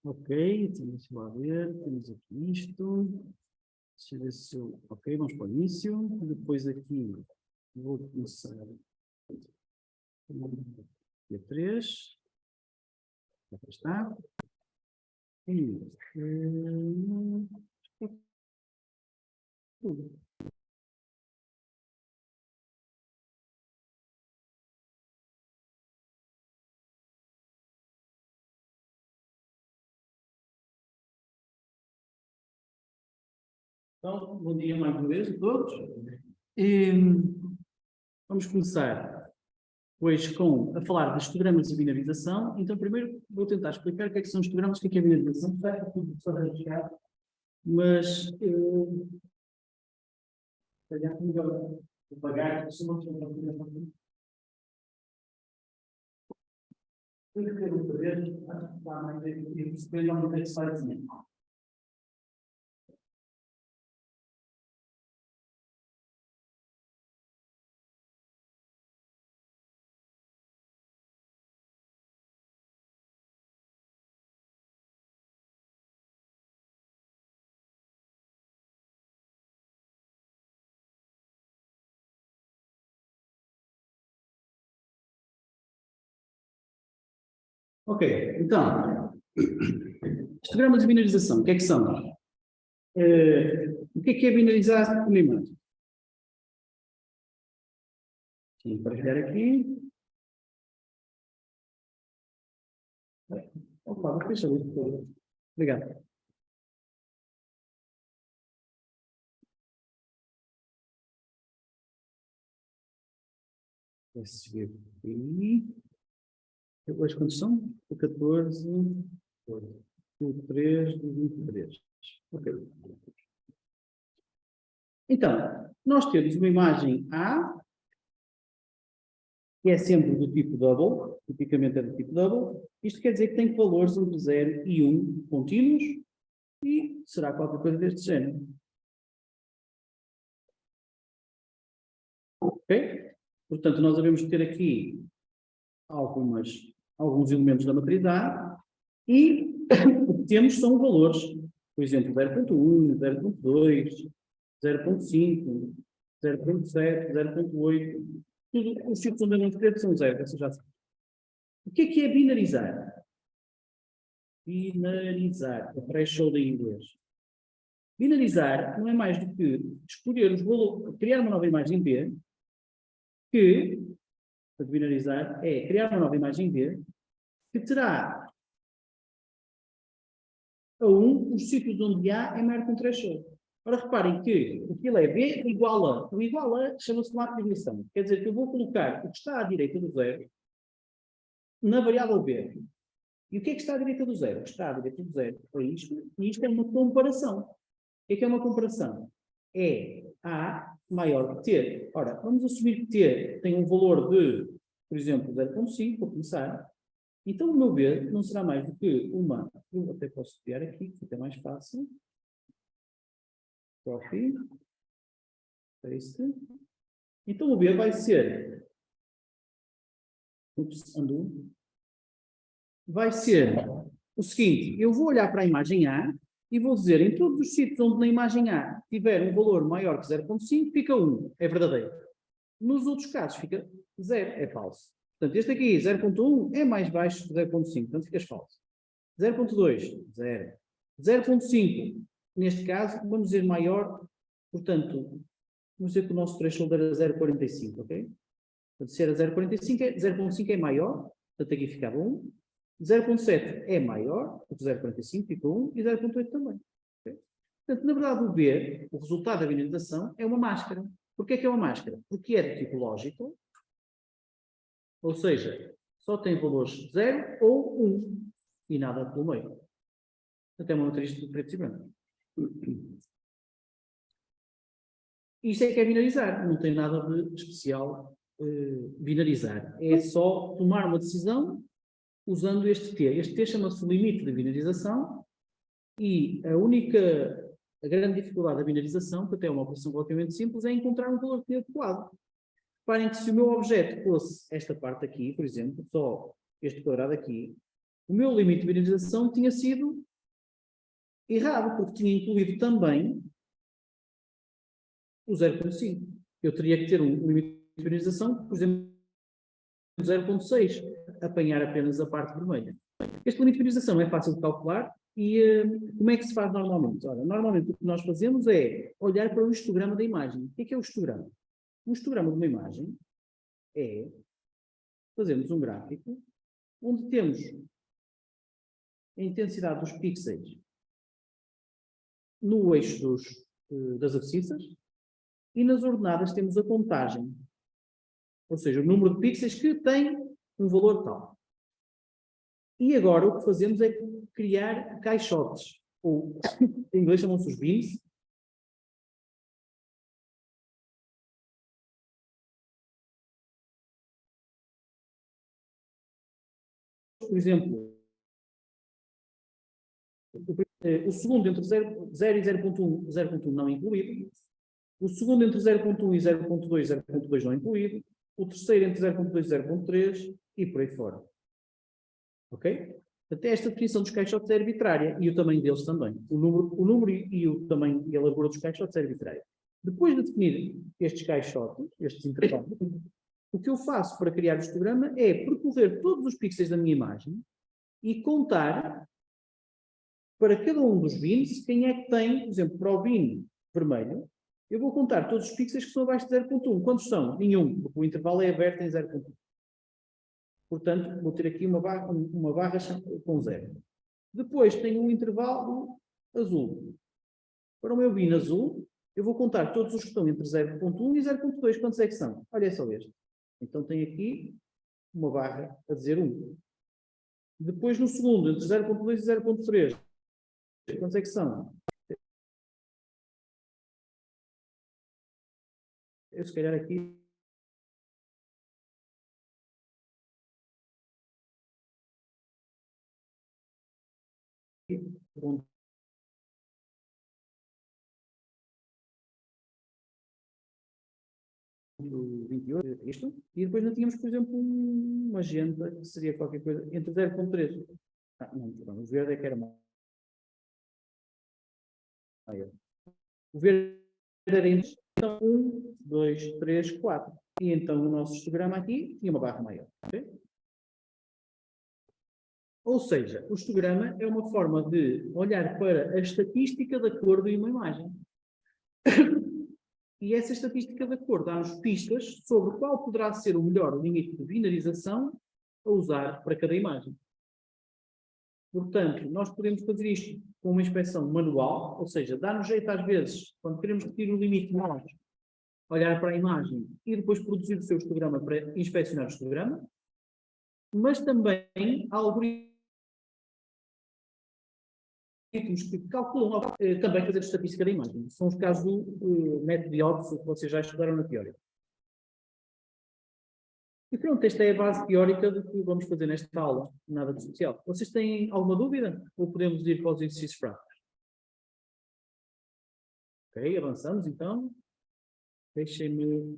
Ok, então deixa lá ver, temos aqui isto. Deixa eu ver se eu... Ok, vamos para o início. Depois aqui vou começar dia 3. Já está. E... tudo. Então, bom dia mais uma vez a todos. E, vamos começar hoje a falar de histogramas de binarização. Então, primeiro vou tentar explicar o que é que são histogramas, o que é binarização. Está tudo só a chegar, mas calhar melhor apagar, se não tiver tem que ter um poder, está mais e se calhar não tem slidezinho. Ok, então, histogramas de binarização, o que é que são? O que é binarizar uma imagem? Vou partilhar aqui. Opa, vou fechar isso, por favor. Obrigado. Esse aqui. Hoje quantos são? O 14, o 3, o 23. Ok. Então, nós temos uma imagem A, que é sempre do tipo double, tipicamente é do tipo double. Isto quer dizer que tem valores entre 0 e 1 contínuos e será qualquer coisa deste género. Ok? Portanto, nós devemos ter aqui alguns elementos da matriz A e o que temos são valores, por exemplo, 0.1, 0.2, 0.5, 0.7, 0.8, tudo os ciclos onde eu não escrevo são 0, você já sabe. O que é binarizar? Binarizar, a threshold em inglês. Binarizar não é mais do que escolher os valores, criar uma nova imagem B, que, para binarizar, é criar uma nova imagem B, que terá a 1 os sítios onde A é maior que um threshold. Ora, reparem que aquilo é B igual a. O igual a chama-se uma atribuição. Quer dizer que eu vou colocar o que está à direita do zero na variável B. E o que é que está à direita do zero? O que está à direita do zero é isto, e isto é uma comparação. O que é uma comparação? É A maior que T. Ora, vamos assumir que T tem um valor de, por exemplo, 0.5, para começar. Então, o meu B não será mais do que uma... Eu até posso copiar aqui, que fica mais fácil. Copy. Paste. Então, o B vai ser... undo. Vai ser o seguinte, eu vou olhar para a imagem A e vou dizer, em todos os sítios onde na imagem A tiver um valor maior que 0.5, fica 1, é verdadeiro. Nos outros casos fica 0, é falso. Portanto, este aqui, 0.1, é mais baixo que 0.5, portanto fica falso. 0.2, 0. 0.5, neste caso, vamos dizer maior, portanto, vamos dizer que o nosso threshold era 0.45, ok? Portanto, se era 0.45, 0.5 é maior, portanto aqui ficava 1. 0.7 é maior, porque 0.45 fica 1 e 0.8 também. Okay? Portanto, na verdade, o B, o resultado da binarização, é uma máscara. Porquê é que é uma máscara? Porque é de tipo lógico, ou seja, só tem valores 0 ou 1 e nada pelo meio. Portanto, é uma matriz de preto e branco. Isto é que é binarizar, não tem nada de especial binarizar. É só tomar uma decisão usando este T. Este T chama-se limite de binarização e a grande dificuldade da binarização, que até é uma operação relativamente simples, é encontrar um valor T adequado. Reparem que se o meu objeto fosse esta parte aqui, por exemplo, só este quadrado aqui, o meu limite de binarização tinha sido errado, porque tinha incluído também o 0,5. Eu teria que ter um limite de binarização, por exemplo, 0,6, apanhar apenas a parte vermelha. Este limite de binarização é fácil de calcular e como é que se faz normalmente? Ora, normalmente o que nós fazemos é olhar para o histograma da imagem. O que é o histograma? Um histograma de uma imagem é fazermos um gráfico onde temos a intensidade dos pixels no eixo das abscissas e nas ordenadas temos a contagem, ou seja, o número de pixels que tem um valor tal. E agora o que fazemos é criar caixotes, ou em inglês chamam-se os bins. Por exemplo, o segundo entre 0 e 0,1, 0,1 não incluído. O segundo entre 0,1 e 0,2, 0,2 não incluído. O terceiro entre 0,2 e 0,3 e por aí fora. Ok? Até esta definição dos caixotes é arbitrária e o tamanho deles também. O número e o tamanho e a largura dos caixotes é arbitrária. Depois de definir estes caixotes, estes intervalos, o que eu faço para criar o histograma é percorrer todos os pixels da minha imagem e contar para cada um dos bins quem é que tem, por exemplo, para o bin vermelho, eu vou contar todos os pixels que são abaixo de 0,1. Quantos são? Nenhum, porque o intervalo é aberto em 0,1. Portanto, vou ter aqui uma barra com 0. Depois tenho um intervalo azul. Para o meu bin azul, eu vou contar todos os que estão entre 0,1 e 0,2. Quantos é que são? Olha, é só este. Então tenho aqui uma barra a dizer 1. Depois no segundo, entre 0,2 e 0,3. Quantos é que são? Eu se calhar aqui vou 28, isto, e depois não tínhamos, por exemplo, um magenta, que seria qualquer coisa, entre 0,3. Não, perdão, o verde é que era maior. O verde era entre 1, 2, 3, 4. E então o nosso histograma aqui tinha uma barra maior. Okay? Ou seja, o histograma é uma forma de olhar para a estatística da cor de uma imagem. E essa estatística da cor dá-nos pistas sobre qual poderá ser o melhor limite de binarização a usar para cada imagem. Portanto, nós podemos fazer isto com uma inspeção manual, ou seja, dá-nos jeito às vezes, quando queremos repetir um limite nós, olhar para a imagem e depois produzir o seu histograma para inspecionar o histograma, mas também há algoritmos que calculam também fazer estatística da imagem. São os casos do método de Otto que vocês já estudaram na teoria. E pronto, esta é a base teórica do que vamos fazer nesta aula. Nada de especial. Vocês têm alguma dúvida? Ou podemos ir para os exercícios práticos? Ok, avançamos então. Deixem-me...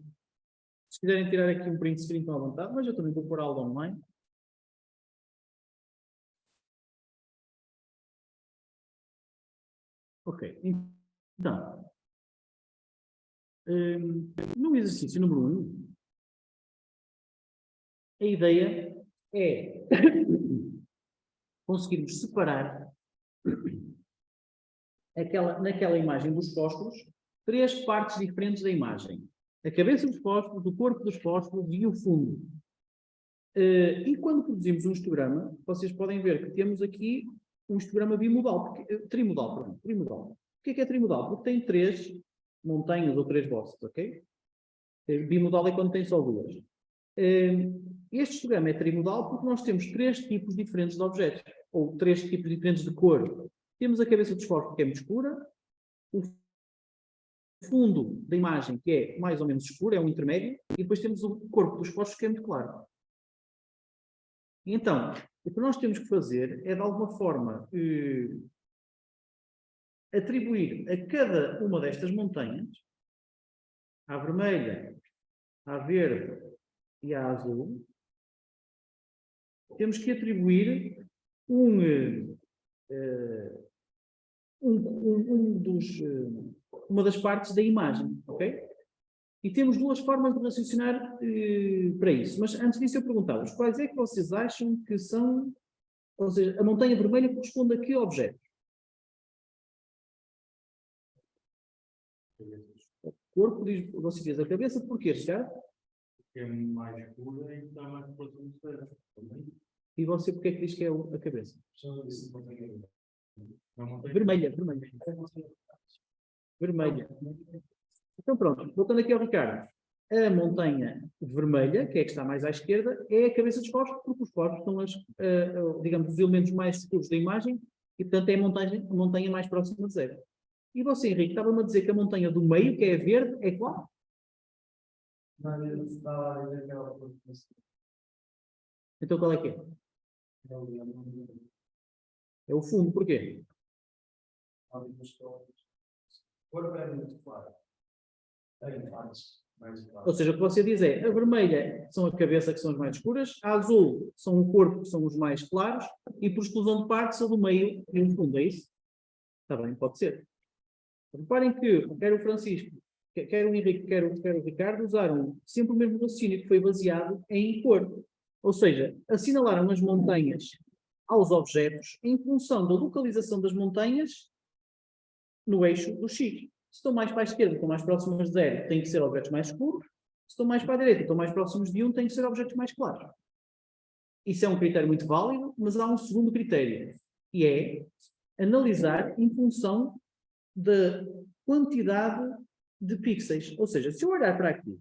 Se quiserem tirar aqui um print screen, estão à vontade, mas eu também vou pôr a aula online. Ok, então... no exercício número 1, a ideia é conseguirmos separar naquela imagem dos fósforos, 3 partes diferentes da imagem. A cabeça dos fósforos, o corpo dos fósforos e o fundo. E quando produzimos um histograma, vocês podem ver que temos aqui um histograma bimodal, trimodal. O que é trimodal? Porque tem 3 montanhas ou 3 bosses, ok? Bimodal é quando tem só 2. Este histograma é trimodal porque nós temos 3 tipos diferentes de objetos, ou 3 tipos diferentes de cor. Temos a cabeça dos fósforos, que é muito escura, o fundo da imagem, que é mais ou menos escuro, é um intermédio, e depois temos o corpo dos fósforos, que é muito claro. Então, o que nós temos que fazer é, de alguma forma, atribuir a cada uma destas montanhas, à vermelha, à verde e à azul, temos que atribuir uma das partes da imagem, ok? E temos duas formas de raciocinar para isso. Mas antes disso eu perguntava-vos, quais é que vocês acham que são, ou seja, a montanha vermelha corresponde a que objeto? O corpo, diz, você diz a cabeça, porquê, Ricardo? Que é mais escura e está mais próximo do cérebro. E você porquê que diz que é a cabeça? Vermelha. Vermelha. Então pronto, voltando aqui ao Ricardo. A montanha vermelha, que é a que está mais à esquerda, é a cabeça dos corpos, porque os corpos são digamos, os elementos mais escuros da imagem e, portanto, é a montanha mais próxima de zero. E você, Henrique, estava-me a dizer que a montanha do meio, que é a verde, é qual? Então qual é que é? É o fundo, porquê? Ou seja, o que você diz é, a vermelha são a cabeça, que são as mais escuras, a azul são o corpo, que são os mais claros, e por exclusão de partes, a do meio e o fundo, é isso? Está bem, pode ser. Reparem que quer o Francisco, quer o Henrique, quer o Ricardo, usaram sempre o mesmo raciocínio, que foi baseado em cor. Ou seja, assinalaram as montanhas aos objetos em função da localização das montanhas no eixo do X. Se estão mais para a esquerda, estão mais próximas de zero, têm que ser objetos mais escuros. Se estão mais para a direita, estão mais próximos de 1, têm que ser objetos mais claros. Isso é um critério muito válido, mas há um segundo critério, que é analisar em função da quantidade de pixels. Ou seja, se eu olhar para aqui,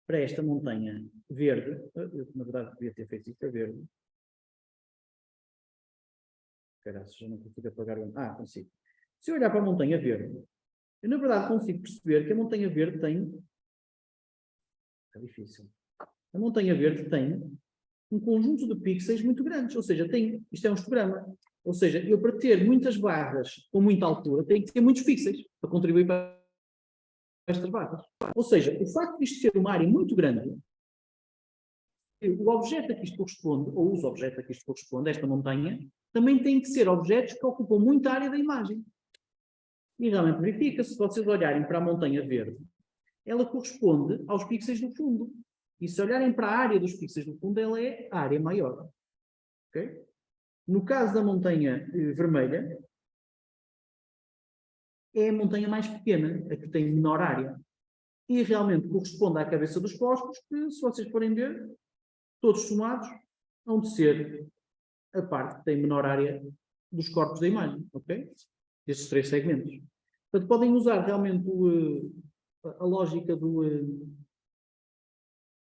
para esta montanha verde, eu na verdade devia ter feito isto a verde. Caralho, já não consigo apagar o... consigo. Se eu olhar para a montanha verde, eu na verdade consigo perceber que a montanha verde tem... É difícil. A montanha verde tem um conjunto de pixels muito grandes, ou seja, isto é um histograma. Ou seja, eu para ter muitas barras com muita altura, tenho que ter muitos pixels para contribuir para estas barras. Ou seja, o facto de isto ser uma área muito grande, o objeto a que isto corresponde, ou os objetos a que isto corresponde, esta montanha, também têm que ser objetos que ocupam muita área da imagem. E realmente verifica-se, se vocês olharem para a montanha verde, ela corresponde aos pixels do fundo. E se olharem para a área dos pixels do fundo, ela é a área maior. Okay? No caso da montanha vermelha, é a montanha mais pequena, a que tem menor área. E realmente corresponde à cabeça dos fósforos, que, se vocês forem ver, todos somados, vão de ser a parte que tem menor área dos corpos da imagem, ok? Estes três segmentos. Portanto, podem usar realmente a lógica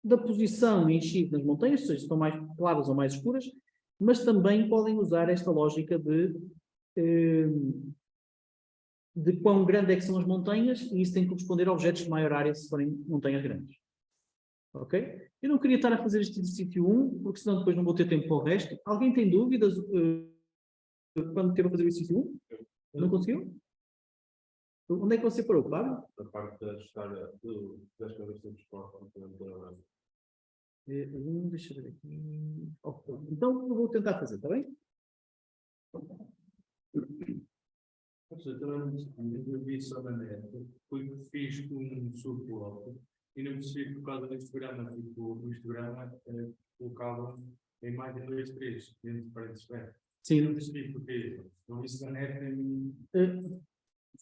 da posição em X nas montanhas, ou seja, estão mais claras ou mais escuras, mas também podem usar esta lógica de quão grande é que são as montanhas, e isso tem que corresponder a objetos de maior área se forem montanhas grandes. Ok? Eu não queria estar a fazer este exercício 1, porque senão depois não vou ter tempo para o resto. Alguém tem dúvidas quando teve a fazer o exercício 1? Não conseguiu? Onde é que você parou, Fábio? A parte da história das cabeças dos corpos. Deixa eu ver aqui. Então eu vou tentar fazer, está bem? Eu vi isso na net, foi que fiz um subplot e não percebi por causa do histograma, o histograma colocava em mais de 2, 3 dentro de parênteses verdes. Sim. Não percebi porque não vi isso na net.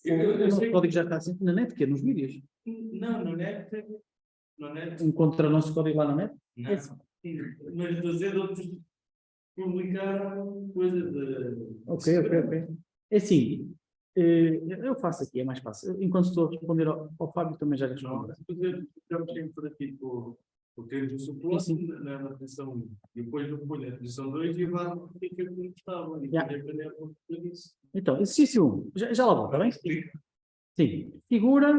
O nosso código já está assim na net, que é nos vídeos. Não, na net. Encontra o nosso código lá na net? Não. Mas fazer outros publicaram coisas de. Ok. É assim, eu faço aqui, é mais fácil. Enquanto estou a responder ao Fábio, também já lhe respondo. Já mexi por aqui por ter o suplot na posição 1. Depois eu ponho a posição 2 e lá fica como estava. E depois aprender a construir isso. Então, exercício 1. Já lá vou, está bem? Sim. Figura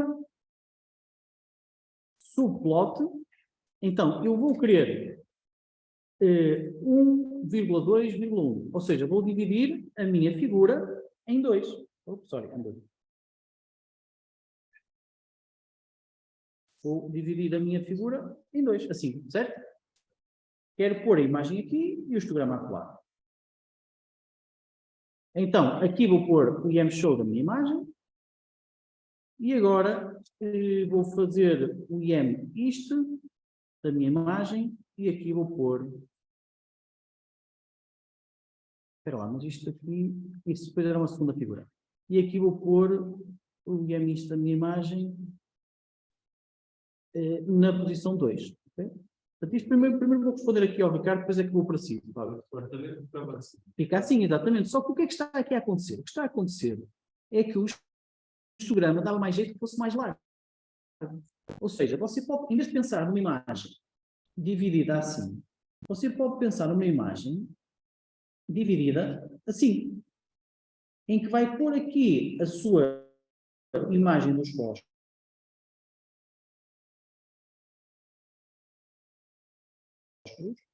subplot. Então, eu vou querer 1,2,1. Ou seja, vou dividir a minha figura em 2. Em 2. Vou dividir a minha figura em 2, assim, certo? Quero pôr a imagem aqui e o histograma acolá. Então, aqui vou pôr o IM Show da minha imagem. E agora vou fazer o IM isto da minha imagem. E aqui vou pôr... Espera lá, mas isto aqui... Isso depois era uma segunda figura. E aqui vou pôr o IM isto da minha imagem na posição 2. Okay? Portanto, isto primeiro vou responder aqui ao Ricardo, depois é que vou para si. Fica assim, exatamente. Só que o que é que está aqui a acontecer? O que está a acontecer é que o histograma dava mais jeito que fosse mais largo. Ou seja, você pode, em vez de pensar numa imagem dividida assim, você pode pensar numa imagem dividida assim, em que vai pôr aqui a sua imagem dos fósforos.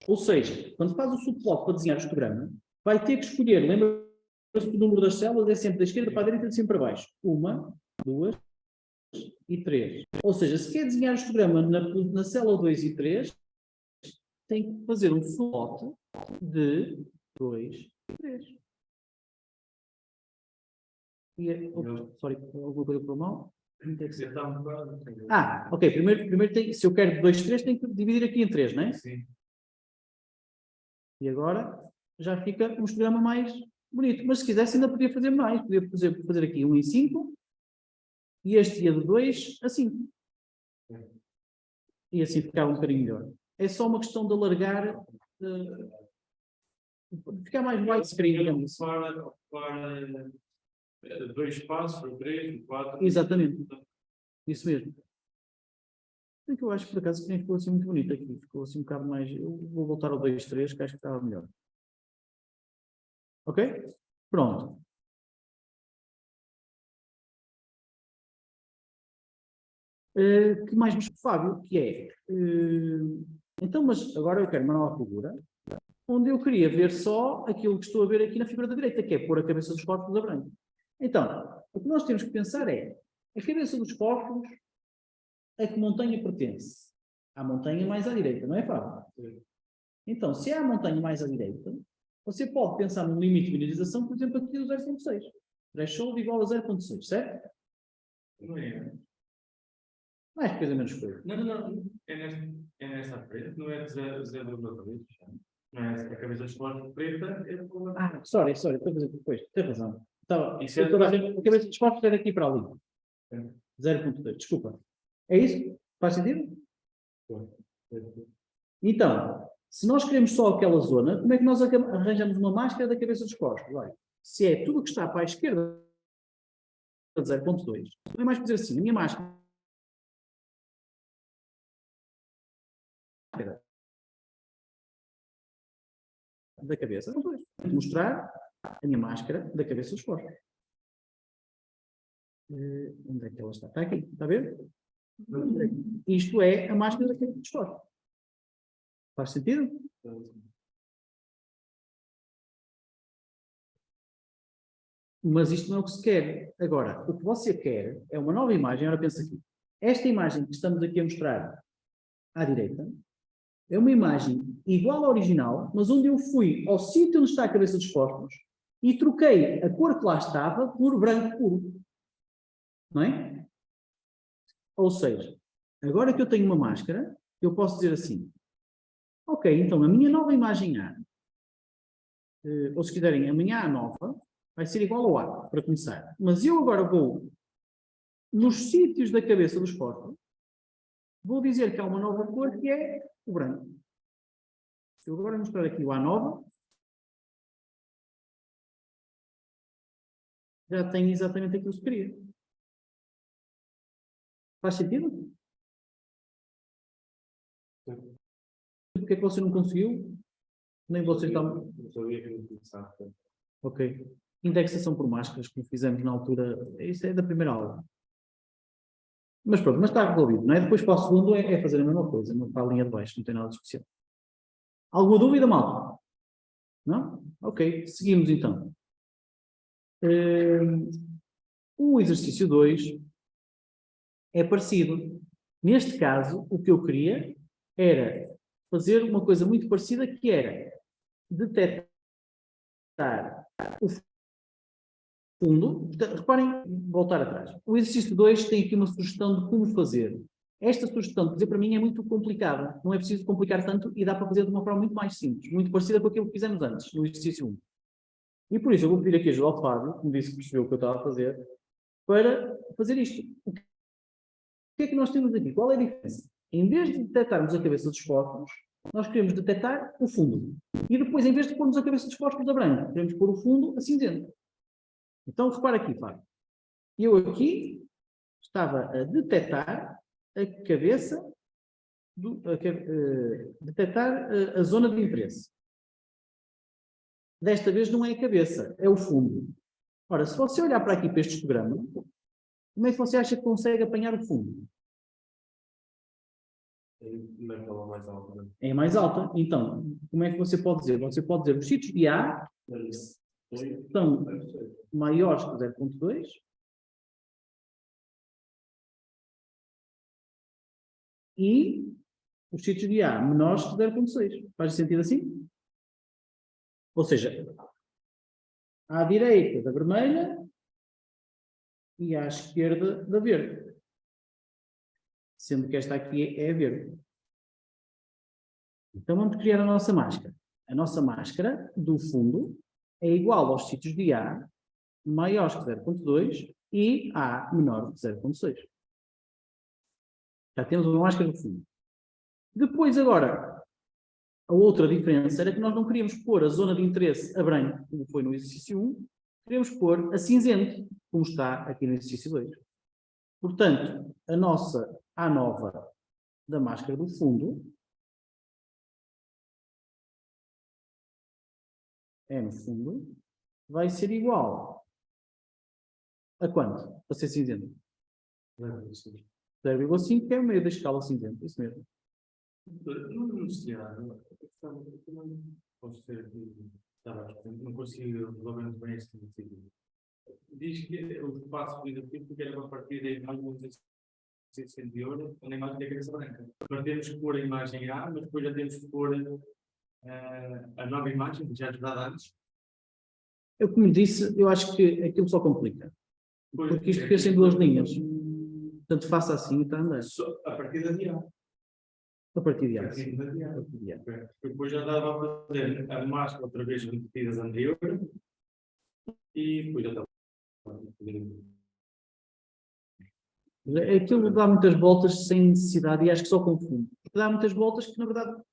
Ou seja, quando faz o subplot para desenhar o histograma, vai ter que escolher, lembra-se que o número das células é sempre da esquerda para a direita e de cima para baixo. 1, 2 e 3. Ou seja, se quer desenhar o histograma na célula 2 e 3, tem que fazer um subplot de 2 e 3. Sorry, alguma coisa por mal? Ok. Primeiro tem, se eu quero 2 e 3, tenho que dividir aqui em 3, não é? Sim. E agora já fica um histograma mais bonito. Mas se quisesse ainda podia fazer mais. Podia fazer aqui 1 em 5 e este ia de 2 a 5. E assim ficava um bocadinho melhor. É só uma questão de alargar, ficar mais widescreen, digamos. Para 2 passos, 3, 4. Exatamente. Isso mesmo. É que eu acho que por acaso que nem ficou assim muito bonito aqui. Ficou assim um bocado mais. Eu vou voltar ao 2, 3, que acho que estava melhor. Ok? Pronto. Que mais nos Fábio, que é. Então, mas agora eu quero uma nova figura, onde eu queria ver só aquilo que estou a ver aqui na figura da direita, que é pôr a cabeça dos fósforos a branco. Então, o que nós temos que pensar é, a cabeça dos fósforos, a que montanha pertence? À montanha mais à direita, não é, Fábio? Então, se é a montanha mais à direita, você pode pensar num limite de minimização, por exemplo, aqui do 0.6. Threshold igual a 0.6, certo? Não é. Mais coisa, menos coisa. Não. É nesta preta, não é de 0,2. Não é a cabeça de fósforo preta. Sorry, estou a fazer depois. Tem razão. Então, Isso é a cabeça dos fósforos é daqui para ali. 0.2, desculpa. É isso? Faz sentido? Então, se nós queremos só aquela zona, como é que nós arranjamos uma máscara da cabeça dos fósforos? Olha, se é tudo o que está para a esquerda de 0.2, não é mais dizer assim, a minha máscara da cabeça, não vou mostrar a minha máscara da cabeça dos fósforos. Onde é que ela está? Está aqui, está a ver? Isto é a máscara da cabeça dos fósforos. Faz sentido? Mas isto não é o que se quer. Agora, o que você quer é uma nova imagem. Ora, pensa aqui. Esta imagem que estamos aqui a mostrar à direita é uma imagem igual à original, mas onde eu fui ao sítio onde está a cabeça dos fósforos e troquei a cor que lá estava por branco puro. Não é? Ou seja, agora que eu tenho uma máscara, eu posso dizer assim, ok, então a minha nova imagem A, ou se quiserem, a minha A nova, vai ser igual ao A, para começar. Mas eu agora vou, nos sítios da cabeça dos fósforos, vou dizer que há uma nova cor que é o branco. Se eu agora mostrar aqui o A nova, já tenho exatamente aquilo que queria. Faz sentido? Porque é que você não conseguiu? Nem você está... Ok. Indexação por máscaras, como fizemos na altura, isso é da primeira aula. Mas pronto, mas está resolvido, não é? Depois para o segundo é fazer a mesma coisa, para a linha de baixo, não tem nada de especial. Alguma dúvida, malta? Não? Ok, seguimos então. O exercício 2 é parecido. Neste caso, o que eu queria era fazer uma coisa muito parecida, que era detectar o fundo. Reparem, voltar atrás. O exercício 2 tem aqui uma sugestão de como fazer. Esta sugestão de fazer para mim é muito complicada. Não é preciso complicar tanto e dá para fazer de uma forma muito mais simples, muito parecida com aquilo que fizemos antes, no exercício 1. E por isso eu vou pedir aqui ajuda ao Fábio, que me disse que percebeu o que eu estava a fazer, para fazer isto. O que é que nós temos aqui? Qual é a diferença? Em vez de detectarmos a cabeça dos fósforos, nós queremos detectar o fundo. E depois, em vez de pormos a cabeça dos fósforos a branco, queremos pôr o fundo a cinzento. Então, repara aqui, Fábio. Eu aqui estava a detectar a cabeça, detectar a zona de interesse. Desta vez não é a cabeça, é o fundo. Ora, se você olhar para aqui para este histograma, como é que você acha que consegue apanhar o fundo? Naquela mais alta. É mais alta. Então, como é que você pode dizer? Você pode dizer os sítios de A são maiores que 0.2 e os sítios de A menores que 0.6. Faz sentido assim? Ou seja, à direita da vermelha e à esquerda da verde. Sendo que esta aqui é a verde. Então vamos criar a nossa máscara. A nossa máscara do fundo é igual aos sítios de A maiores que 0.2 e A menor que 0.6. Já temos uma máscara do fundo. Depois agora, a outra diferença era que nós não queríamos pôr a zona de interesse a branco, como foi no exercício 1, queríamos pôr a cinzento, como está aqui no exercício 2. Portanto, a nossa A nova da máscara do fundo é no fundo, vai ser igual a quanto? Para ser cinzento? 0,5, que é o meio da escala cinzenta, isso mesmo. No enunciado, posso ter aqui, não consigo resolver muito bem este sentido. Diz que o espaço cuidativo era a partir da imagem anterior, na imagem da cabeça branca. Nós temos que pôr a imagem A, mas depois já temos que pôr a nova imagem, que já é dada antes. Eu, como disse, eu acho que aquilo só complica. Porque isto fez em duas linhas. Portanto, faça assim e está a andar. A partir da dia. A partir de A A. partir da dia. A partir de A. Depois já dava a fazer a máscara outra vez repetidas anterior e depois já estava. Aquilo dá muitas voltas sem necessidade e acho que só confunde. Porque dá muitas voltas que, na verdade,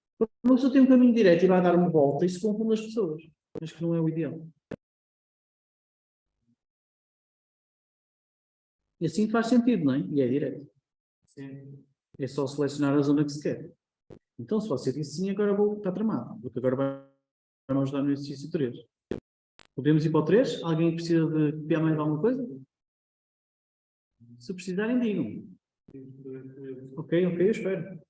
uma pessoa tem um caminho direto e vai dar uma volta e se confunde as pessoas. Acho que não é o ideal. E assim faz sentido, não é? E é direto. Sim. É só selecionar a zona que se quer. Então, se você disse sim, agora vou estar tramado. Porque agora vai-me ajudar no exercício 3. Podemos ir para o 3? Alguém precisa de copiar mais alguma coisa? Se precisarem, digam. Ok, eu espero.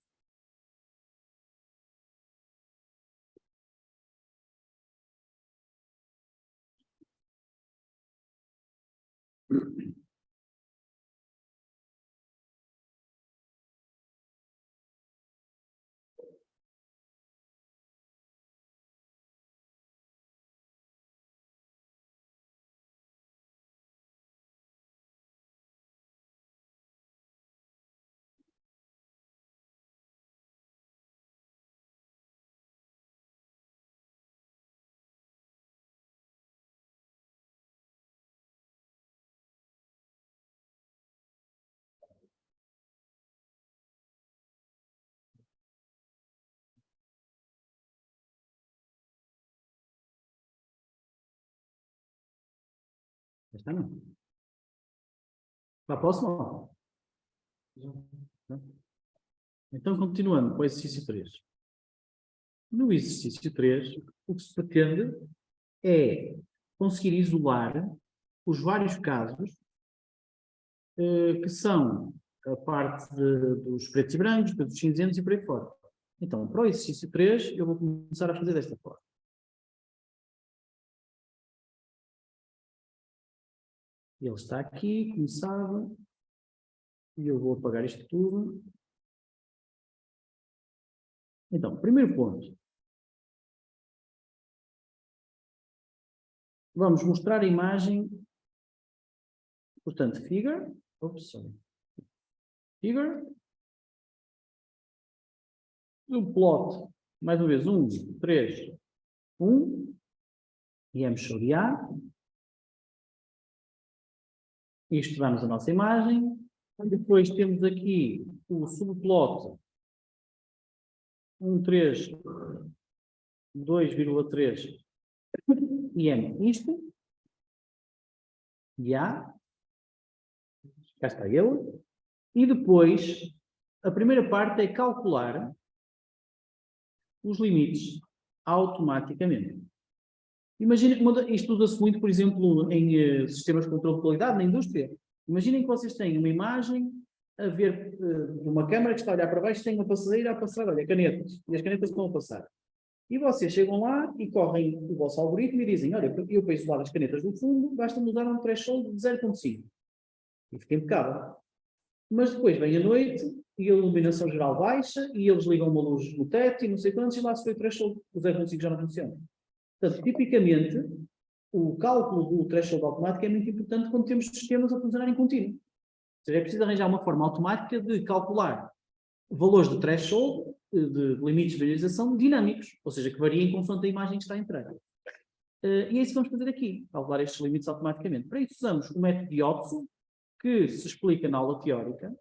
Está não. Para a próxima? Então, continuando com o exercício 3. No exercício 3, o que se pretende é conseguir isolar os vários casos que são a parte dos pretos e brancos, dos cinzentos e por aí fora. Então, para o exercício 3, eu vou começar a fazer desta forma. Ele está aqui, começado, e eu vou apagar isto tudo. Então, primeiro ponto. Vamos mostrar a imagem Portanto, figure, o plot, mais uma vez, 1, 3, 1, viemos chorear. Isto dá-nos a nossa imagem. Depois temos aqui o subplot 1,3, 2,3 e M isto. Já. Cá está ele. E depois, a primeira parte é calcular os limites automaticamente. Imaginem, isto usa-se muito, por exemplo, em sistemas de controle de qualidade na indústria. Imaginem que vocês têm uma imagem a ver de uma câmara que está a olhar para baixo, tem uma passadeira a passar, olha, canetas, e as canetas estão a passar. E vocês chegam lá e correm o vosso algoritmo e dizem, olha, eu para isolar as canetas do fundo, basta-me usar um threshold de 0,5. E fica impecável. Mas depois vem a noite e a iluminação geral baixa e eles ligam uma luz no teto e não sei quantos e lá se foi o threshold, o 0,5 já não funciona. Portanto, tipicamente, o cálculo do threshold automático é muito importante quando temos sistemas a funcionar em contínuo. Ou seja, é preciso arranjar uma forma automática de calcular valores de threshold, de limites de visualização dinâmicos, ou seja, que variem consoante a imagem que está a entrar. E é isso que vamos fazer aqui, calcular estes limites automaticamente. Para isso usamos o método de Otso, que se explica na aula teórica,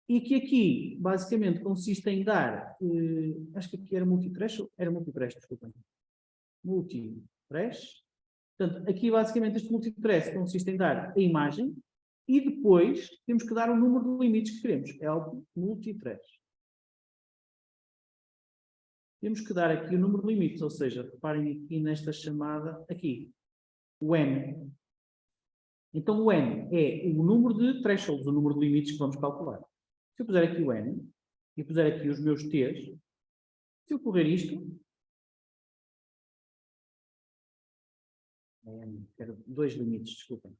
e que aqui, basicamente, consiste em dar, acho que aqui era multi-threshold, desculpem. Multi-trash. Portanto, aqui basicamente este multi-trash consiste em dar a imagem e depois temos que dar o número de limites que queremos. É o multi-trash. Temos que dar aqui o número de limites, ou seja, reparem aqui nesta chamada, aqui, o N. Então o N é o número de thresholds, o número de limites que vamos calcular. Se eu puser aqui o N e puser aqui os meus T's, se eu correr isto, quero 2 limites, desculpem.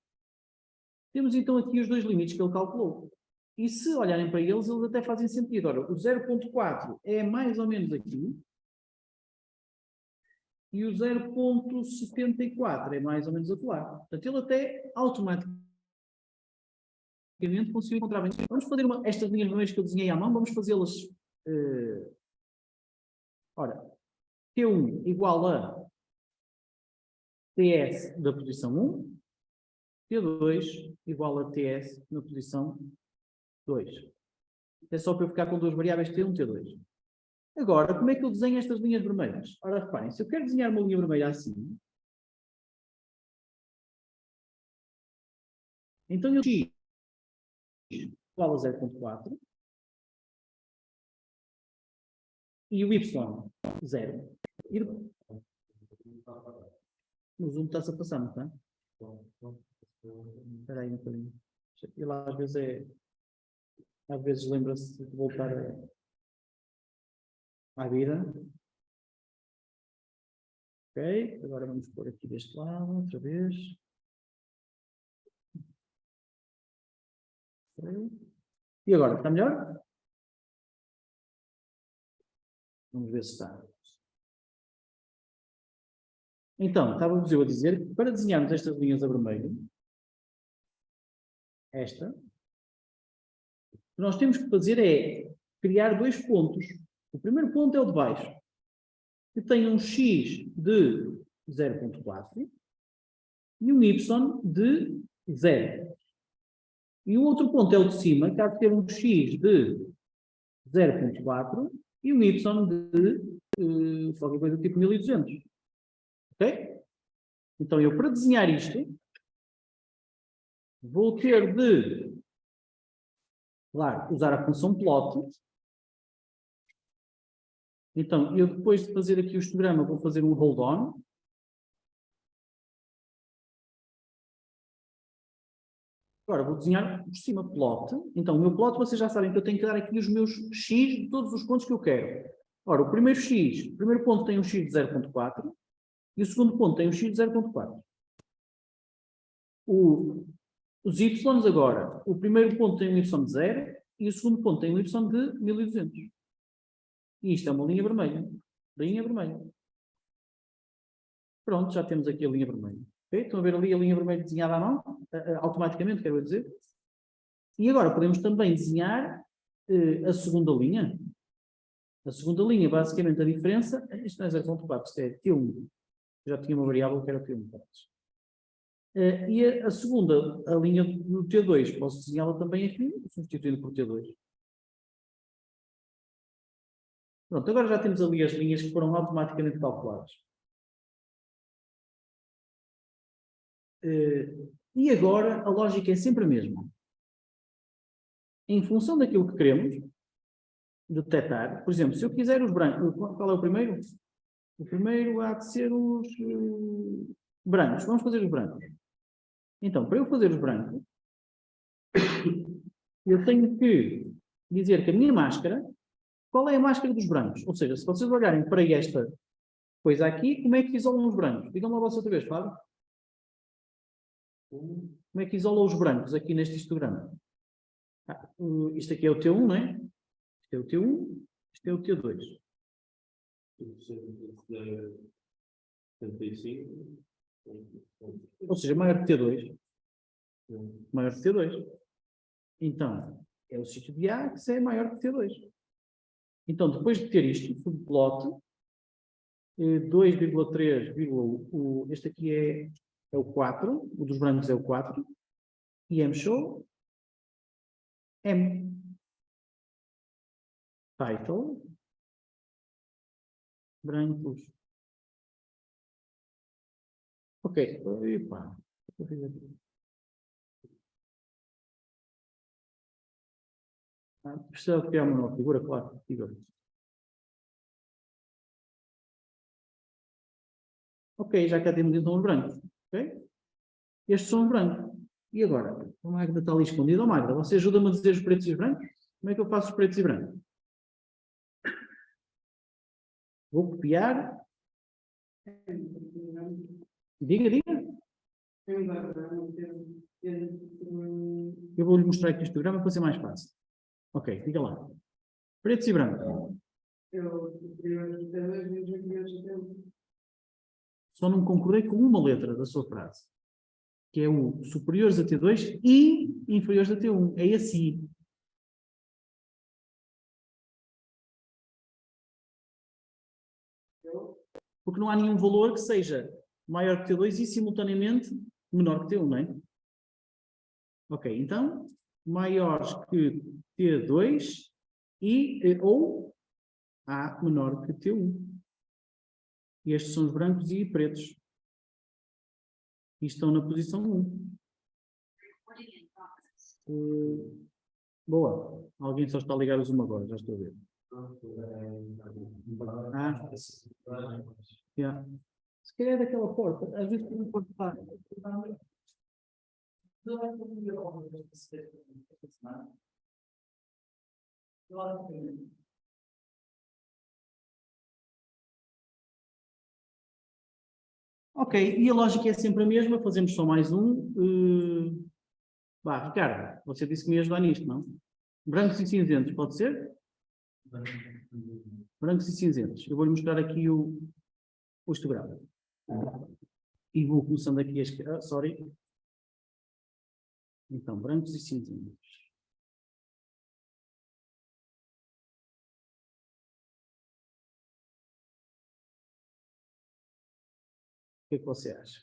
Temos então aqui os 2 limites que ele calculou. E se olharem para eles, eles até fazem sentido. Ora, o 0,4 é mais ou menos aqui. E o 0,74 é mais ou menos acolá. Portanto, ele até automaticamente conseguiu encontrar bem. Vamos fazer estas linhas vermelhas que eu desenhei à mão, vamos fazê-las. Ora, T1 igual a TS da posição 1, T2 igual a TS na posição 2. É só para eu ficar com 2 variáveis T1 e T2. Agora, como é que eu desenho estas linhas vermelhas? Ora, reparem, se eu quero desenhar uma linha vermelha assim, então eu x igual a 0,4 e o y 0. O zoom está-se a passar, não está? Espera aí um bocadinho. Ele às vezes lembra-se de voltar à vida. Ok, agora vamos pôr aqui deste lado, outra vez. Okay. E agora, está melhor? Vamos ver se está. Então, estava-vos eu a dizer que para desenharmos estas linhas a vermelho, esta, o que nós temos que fazer é criar 2 pontos. O primeiro ponto é o de baixo, que tem um x de 0,4 e um y de 0. E o outro ponto é o de cima, que há de ter um x de 0,4 e um y de qualquer coisa do tipo 1200. Ok? Então, eu para desenhar isto, vou ter de, claro, usar a função plot. Então, eu depois de fazer aqui o histograma, vou fazer um hold on. Agora, vou desenhar por cima plot. Então, o meu plot, vocês já sabem que eu tenho que dar aqui os meus x de todos os pontos que eu quero. Ora, o primeiro ponto tem um x de 0,4 e o segundo ponto tem um x de 0,4. Os y agora, o primeiro ponto tem um y de 0 e o segundo ponto tem um y de 1200. E isto é uma linha vermelha. Linha vermelha. Pronto, já temos aqui a linha vermelha. Okay? Estão a ver ali a linha vermelha desenhada à mão? Automaticamente, quero dizer. E agora podemos também desenhar a segunda linha. A segunda linha, basicamente, a diferença... Isto não é 0.4, isto é T1. Já tinha uma variável que era T1. E a segunda, a linha do T2, posso desenhá-la também aqui, substituindo por T2. Pronto, agora já temos ali as linhas que foram automaticamente calculadas. E agora a lógica é sempre a mesma. Em função daquilo que queremos detectar, por exemplo, se eu quiser os brancos, qual é o primeiro? O primeiro há de ser os brancos. Vamos fazer os brancos. Então, para eu fazer os brancos, eu tenho que dizer que a minha máscara, qual é a máscara dos brancos? Ou seja, se vocês olharem para esta coisa aqui, como é que isolam os brancos? Digam-me lá outra vez, Fábio. Como é que isola os brancos aqui neste histograma? Isto aqui é o T1, não é? Isto é o T1, isto é o T2. 75. Ou seja, maior que T2. Maior que T2. Então, é o sítio de A que é maior que T2. Então, depois de ter isto, subplot 2,3, este aqui é o 4, o dos brancos é o 4, e mshow M. Title, brancos. Ok, epa. Precisa de criar uma nova figura, claro. Figura. Ok, já cá temos então os brancos. Okay? Estes são os brancos. E agora? A Magda está ali escondida. Magda, você ajuda-me a dizer os pretos e os brancos? Como é que eu faço os pretos e brancos? Vou copiar. Diga, diga. Eu vou-lhe mostrar aqui o histograma para ser mais fácil. Ok, diga lá. Pretos e brancos. Só não concordei com uma letra da sua frase, que é o superiores a T2 e inferiores a T1. É esse I. Porque não há nenhum valor que seja maior que T2 e simultaneamente menor que T1, não é? Ok, então, maiores que T2 ou A menor que T1. E estes são os brancos e pretos. E estão na posição 1. Boa. Alguém só está a ligar o Zoom agora, já estou a ver. Yeah. Se calhar é daquela porta. Às vezes não pode estar. Ok, e a lógica é sempre a mesma, fazemos só mais um. Vá, Ricardo, você disse que me ia ajudar nisto, não? Brancos e cinzentos, pode ser? Brancos e cinzentos. Eu vou-lhe mostrar aqui o histograma. E vou começando aqui a escrever. Sorry. Então, brancos e cinzentos. O que é que você acha?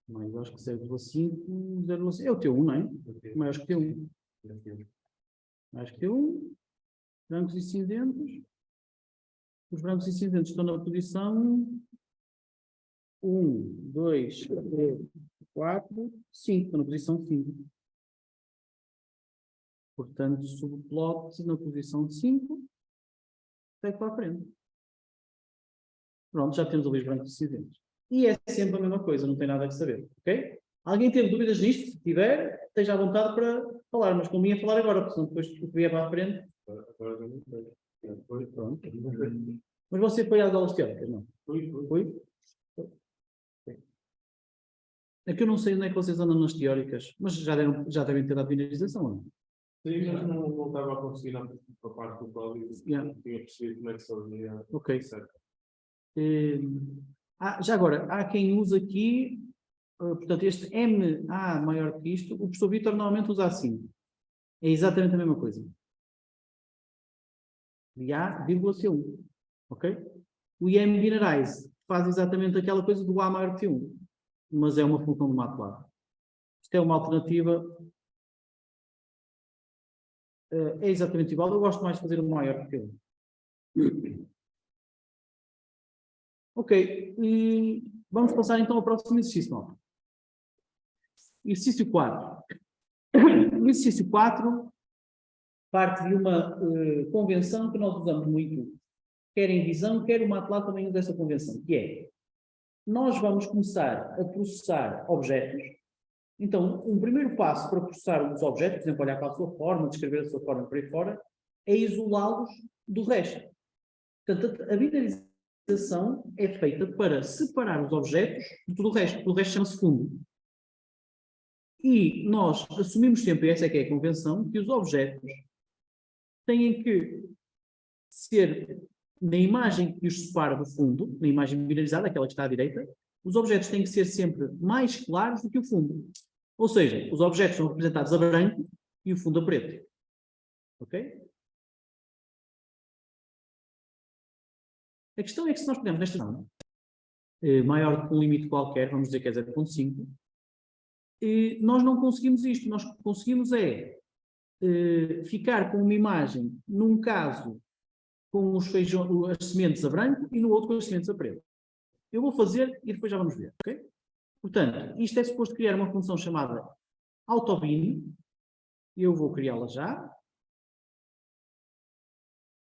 Maior que 0,5, 0,5. É o T1, não é? Maior que T1. Maior que T1. Brancos e cinzentos. Os brancos e cinzentos estão na posição 1, 2, 3, 4, 5. Estão na posição 5. Portanto, subplot na posição 5. Segue para a frente. Pronto, já temos ali os brancos e cinzentos. E é sempre a mesma coisa, não tem nada a saber. Ok? Alguém teve dúvidas nisto? Se tiver, esteja à vontade para falar, mas convinha falar agora, porque senão depois o que vier para a frente. Pronto. Mas você foi às aulas teóricas, não? Foi? É que eu não sei onde é que vocês andam nas teóricas, mas já devem ter dado finalização, não? Sim, mas não estava a conseguir na parte do código. Yeah. Tinha percebido como é que se fazia. Ok. Certo. Já agora, há quem usa aqui, portanto, este MA maior que isto, o professor Vítor normalmente usa assim. É exatamente a mesma coisa. De A, vírgula C1. Ok? O IM Binarize faz exatamente aquela coisa do A maior que C1. Mas é uma função do MATLAB. Isto é uma alternativa. É exatamente igual. Eu gosto mais de fazer o maior que C1. Ok. E vamos passar então ao próximo exercício. Não? Exercício 4. O exercício 4 parte de uma convenção que nós usamos muito, quer em visão, quer o MATLAB também usa essa convenção, que é, nós vamos começar a processar objetos. Então, um primeiro passo para processar os objetos, por exemplo, olhar para a sua forma, descrever a sua forma por aí fora, é isolá-los do resto. Portanto, a binarização é feita para separar os objetos de tudo o resto. Tudo o resto chama-se fundo. E nós assumimos sempre, essa é que é a convenção, que os objetos têm que ser, na imagem que os separa do fundo, na imagem binarizada, aquela que está à direita, os objetos têm que ser sempre mais claros do que o fundo. Ou seja, os objetos são representados a branco e o fundo a preto. Ok? A questão é que se nós pudermos nesta zona, maior que um limite qualquer, vamos dizer que é 0.5, nós não conseguimos isto. Nós conseguimos ficar com uma imagem, num caso, com as sementes a branco e no outro com as sementes a preto. Eu vou fazer e depois já vamos ver, ok? Portanto, isto é suposto criar uma função chamada autobin. Eu vou criá-la já.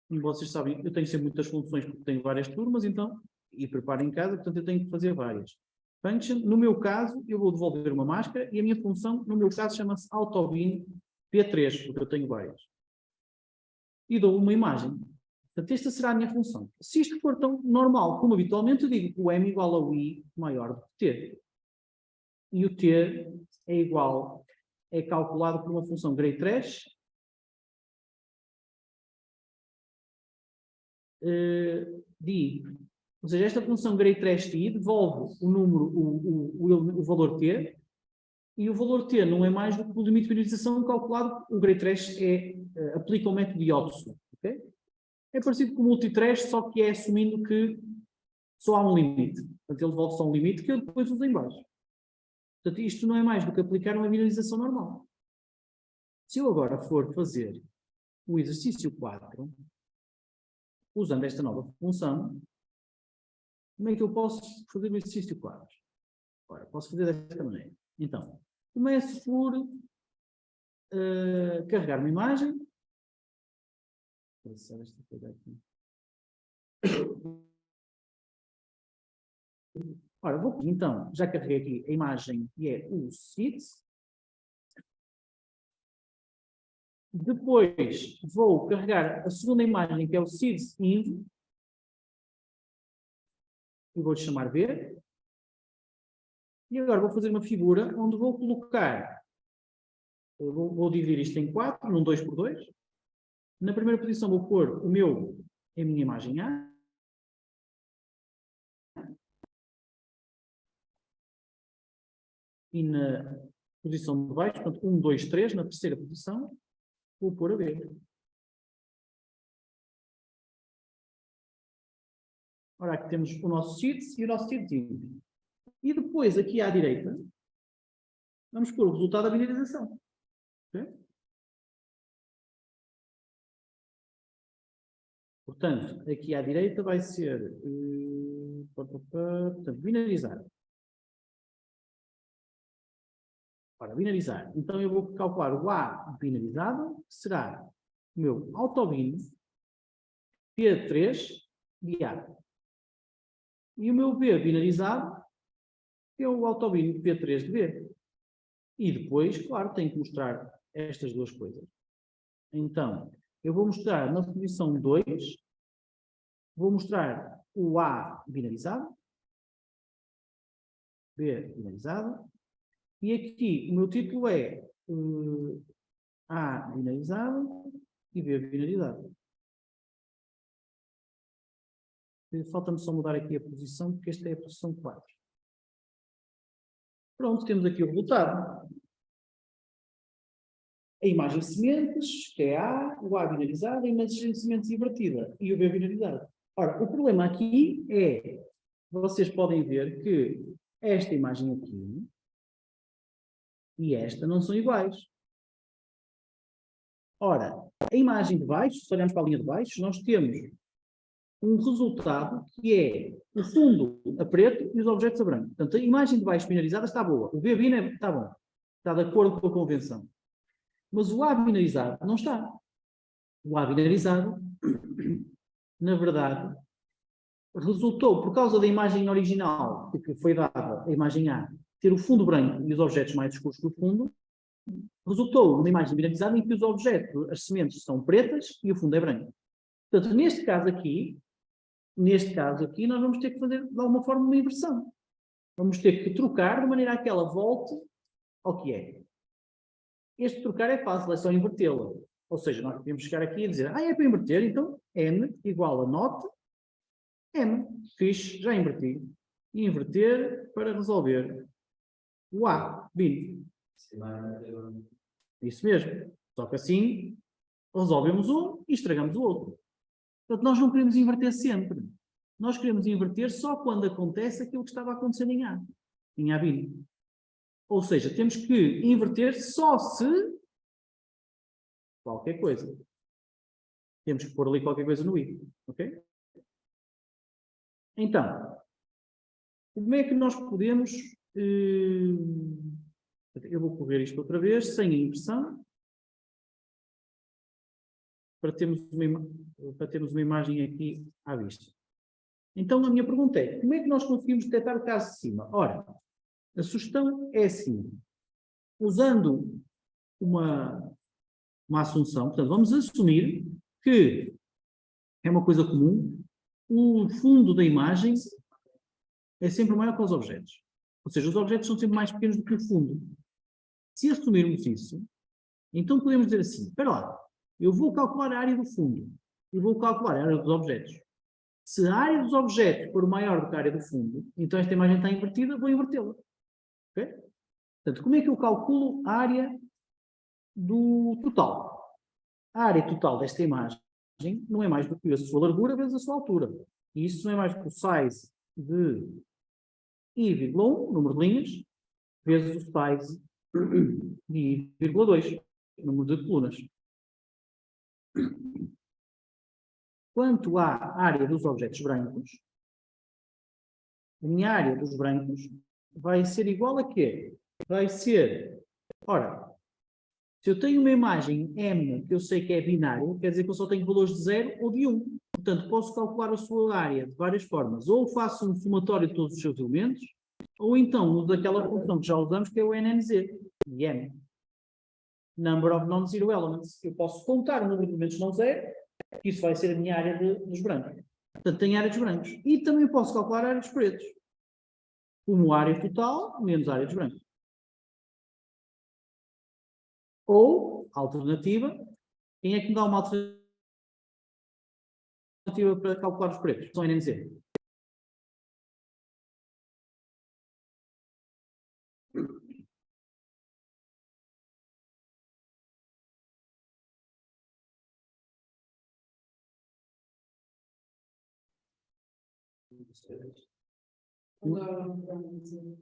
Como vocês sabem, eu tenho sempre muitas funções porque tenho várias turmas, então, e preparo em casa, portanto eu tenho que fazer várias. Function, no meu caso, eu vou devolver uma máscara e a minha função, no meu caso, chama-se autobin P3, porque eu tenho várias. E dou uma imagem. Portanto, esta será a minha função. Se isto for tão normal como habitualmente, eu digo que o M igual ao I maior do que T. E o T é igual, é calculado por uma função grade trash, de I. Ou seja, esta função grade trash de I devolve o número, o valor T, e o valor T não é mais do que o limite de binarização calculado, o grade trash aplica o método de Opson. Okay? É parecido com o multitrash, só que é assumindo que só há um limite. Portanto, ele devolve só um limite que eu depois uso em baixo. Portanto, isto não é mais do que aplicar uma binarização normal. Se eu agora for fazer o exercício 4, usando esta nova função, como é que eu posso fazer o exercício 4? Ora, posso fazer desta maneira. Então, começo por carregar uma imagem. Vou passar esta coisa aqui. Ora, então, já carreguei aqui a imagem que é o SIDS. Depois vou carregar a segunda imagem que é o SIDS INV. E vou chamar B. E agora vou fazer uma figura onde vou colocar, vou dividir isto em 4, num 2x2. Na primeira posição vou pôr a minha imagem A. E na posição de baixo, portanto, 1, 2, 3, na terceira posição, vou pôr a B. Ora, aqui temos o nosso SIDS e o nosso SIDS. E depois, aqui à direita, vamos pôr o resultado da binarização. Okay? Portanto, aqui à direita vai ser portanto, binarizar. Ora, binarizar. Então eu vou calcular o A binarizado, que será o meu autobin P3 de A. E o meu B binarizado é o autobin P3 de B. E depois, claro, tenho que mostrar estas duas coisas. Então, eu vou mostrar na posição 2, vou mostrar o A binarizado, B binarizado, e aqui o meu título é A binarizado e B binarizado. Falta-me só mudar aqui a posição, porque esta é a posição 4. Pronto, temos aqui o resultado. A imagem sementes, que é A, o A binarizado, a imagem sementes invertida e o B binarizado. Ora, o problema aqui é, vocês podem ver que esta imagem aqui e esta não são iguais. Ora, a imagem de baixo, se olharmos para a linha de baixo, nós temos um resultado que é o fundo a preto e os objetos a branco. Portanto, a imagem de baixo binarizada está boa. O B bina está bom. Está de acordo com a convenção. Mas o A binarizado não está. O A binarizado, na verdade, resultou, por causa da imagem original, que foi dada, a imagem A, ter o fundo branco e os objetos mais escuros que o fundo, resultou numa imagem binarizada em que os objetos, as sementes são pretas e o fundo é branco. Portanto, neste caso aqui, nós vamos ter que fazer, de alguma forma, uma inversão. Vamos ter que trocar de maneira a que ela volte ao que é. Este trocar é fácil, é só invertê-la. Ou seja, nós podemos chegar aqui e dizer, é para inverter, então n igual a not m. Fiz, já inverti. E inverter para resolver o A, bin. Isso mesmo. Só que assim, resolvemos um e estragamos o outro. Portanto, nós não queremos inverter sempre. Nós queremos inverter só quando acontece aquilo que estava a acontecer em A. Em A bin. Ou seja, temos que inverter só se qualquer coisa. Temos que pôr ali qualquer coisa no I. Ok? Então, como é que nós podemos... eu vou correr isto outra vez, sem a inversão, para termos uma imagem aqui à vista. Então, a minha pergunta é, como é que nós conseguimos detectar o caso de cima? Ora, a sugestão é assim, usando uma assunção, portanto, vamos assumir que é uma coisa comum, o fundo da imagem é sempre maior que os objetos. Ou seja, os objetos são sempre mais pequenos do que o fundo. Se assumirmos isso, então podemos dizer assim, espera lá, eu vou calcular a área do fundo e vou calcular a área dos objetos. Se a área dos objetos for maior do que a área do fundo, então esta imagem está invertida, vou invertê-la. Okay? Portanto, como é que eu calculo a área do total? A área total desta imagem não é mais do que a sua largura vezes a sua altura. E isso não é mais do que o size de I,1, número de linhas, vezes o size de I,2, número de colunas. Quanto à área dos objetos brancos, a minha área dos brancos vai ser igual a quê? Vai ser, ora, se eu tenho uma imagem M que eu sei que é binária, quer dizer que eu só tenho valores de 0 ou de 1. Portanto, posso calcular a sua área de várias formas. Ou faço um somatório de todos os seus elementos, ou então uso aquela função que já usamos, que é o NNZ, de M. Number of non-zero elements. Eu posso contar o número de elementos não zero, que isso vai ser a minha área dos brancos. Portanto, tenho área dos brancos. E também posso calcular a área dos pretos. Como área total menos área dos brancos. Ou, alternativa, quem é que me dá uma alternativa para calcular os pretos? São NNZ.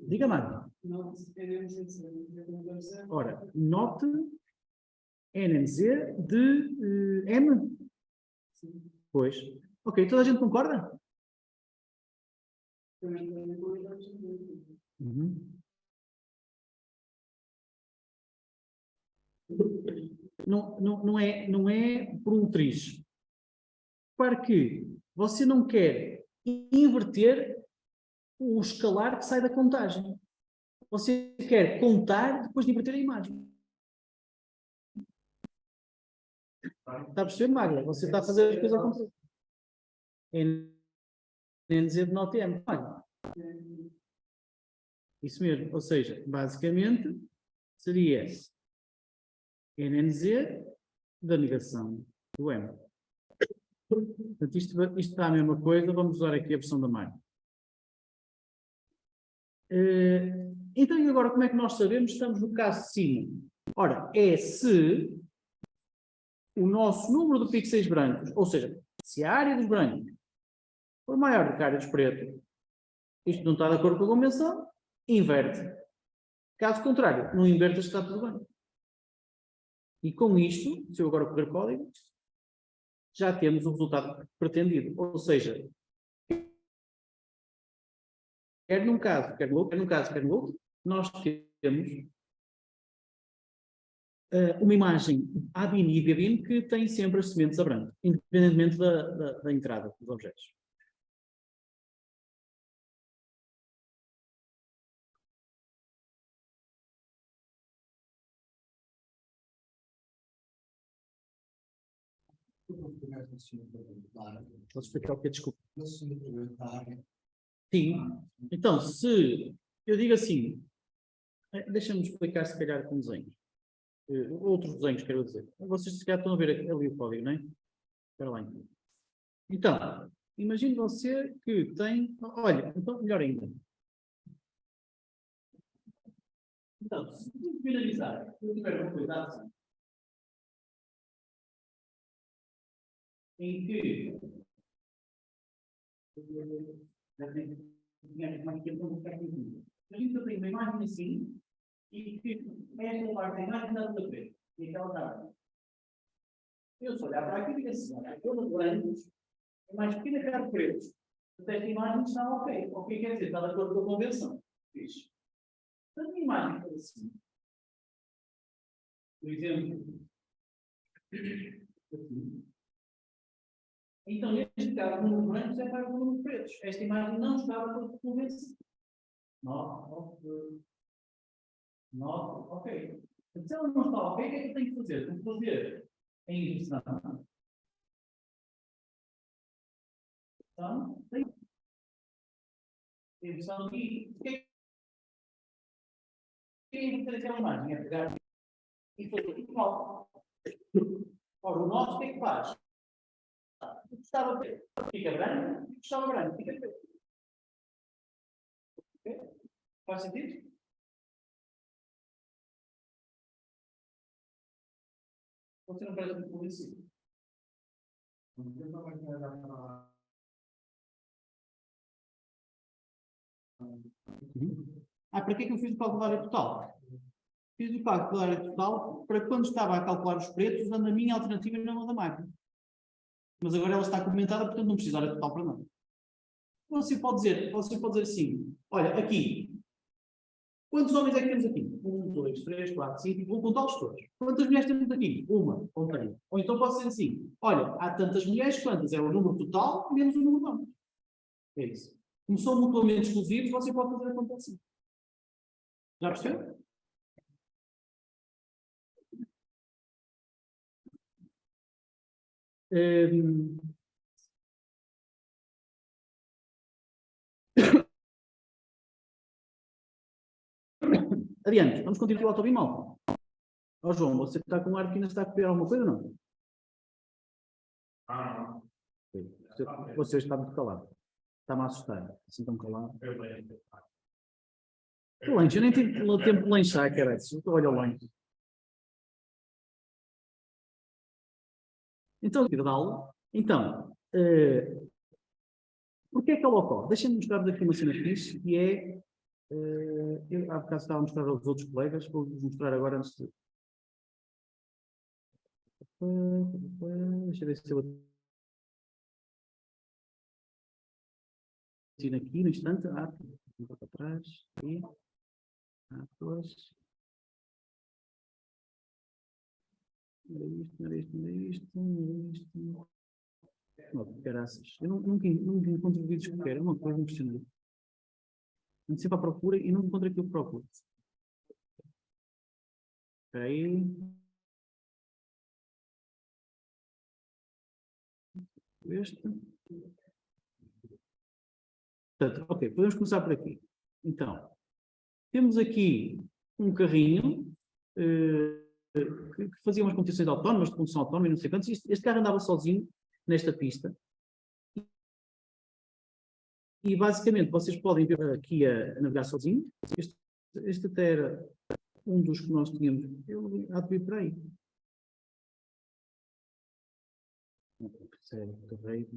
Diga, mano. Ora, note NNZ de M. Pois. Ok, toda a gente concorda? Uhum. Não é por um triz. Para que você não quer inverter o escalar que sai da contagem. Você quer contar depois de inverter a imagem. Está a perceber, Magda? Você está a fazer as coisas ao contrário. NNZ de not M. Isso mesmo. Ou seja, basicamente, seria NNZ da negação do M. Portanto, isto está a mesma coisa, vamos usar aqui a versão da máquina. Então, e agora como é que nós sabemos? Estamos no caso de cima. Ora, é se o nosso número de pixels brancos, ou seja, se a área dos brancos for maior do que a área dos pretos, isto não está de acordo com a convenção, inverte. Caso contrário, não inverta, está tudo bem. E com isto, se eu agora correr código, já temos o resultado pretendido. Ou seja, quer num caso, quer no outro, nós temos uma imagem A-bin e B-bin que tem sempre as sementes a branco, independentemente da entrada dos objetos. Posso explicar o que é? Desculpa. Sim. Então, se eu digo assim, deixa-me explicar se calhar com desenhos. Outros desenhos, quero dizer. Vocês se calhar estão a ver ali o código, não é? Espera lá. Então, imagine você que tem... Olha, então melhor ainda. Então, se finalizar, se eu tiver uma coisa assim, em que imagina que eu tenho uma imagem assim e que esta parte da imagem está toda preta e aquela está. Eu se olhar para aqui e digo assim, olha, todos brancos é mais pequena que a pretos. Portanto, esta imagem está ok. Ok quer dizer, está de acordo com a convenção. Fiz. Portanto, a imagem foi assim. Por exemplo, aqui. Então, neste caso, o número branco é para o número pretos. Esta imagem não estava por convenção. 9, ok. Se ela não está ok, o que é que eu tenho que fazer? Tenho que fazer a inversão. Então, tem a inversão aqui. O que é que é fazer aquela imagem? É pegar e fazer o 9. Ora, o 9 o que é que faz? O que estava preto fica branco, o que estava branco fica preto. Okay? Faz sentido? Você não parece muito convencido. Para que é que eu fiz o cálculo da área total? Fiz o cálculo da área total para quando estava a calcular os pretos, usando a minha alternativa e não a da máquina. Mas agora ela está comentada, portanto não precisa área total para nada. Você pode dizer assim, olha, aqui, quantos homens é que temos aqui? 1, 2, 3, 4, 5, vou contá-los todos. Quantas mulheres temos aqui? Uma, contei. Ou então pode ser assim, olha, há tantas mulheres, quantas? É o número total menos o número de homens. É isso. Como são mutuamente exclusivos, você pode fazer a conta assim. Já percebeu? Adiante, vamos continuar o autobimal. Ó João, você está com um ar que ainda está a copiar alguma coisa ou não? Você está muito calado. Está-me a assustar. Assim tão calado. O lanche, eu nem tive tempo de lanchar, cara. Olha o lanche. Então, da aula. Então, porquê é que ela ocorre? Deixem-me mostrar-vos aqui uma cena fixe, que é... eu há bocado estava a mostrar aos outros colegas, vou-vos mostrar agora antes de... Deixa eu ver se eu... aqui no instante, volta para trás, aqui, depois, não era isto, não, caraças, eu nunca encontro vídeos que quero, é uma coisa impressionante. Ando sempre à procura e não encontro aquilo que procuro. Espera aí. Este. Portanto, ok, podemos começar por aqui. Então, temos aqui um carrinho que fazia umas competições autónomas, de condução autónoma e não sei quantos. Este carro andava sozinho nesta pista. E basicamente vocês podem ver aqui a navegar sozinho. Este até era um dos que nós tínhamos. Eu há de vir por aí. Carreio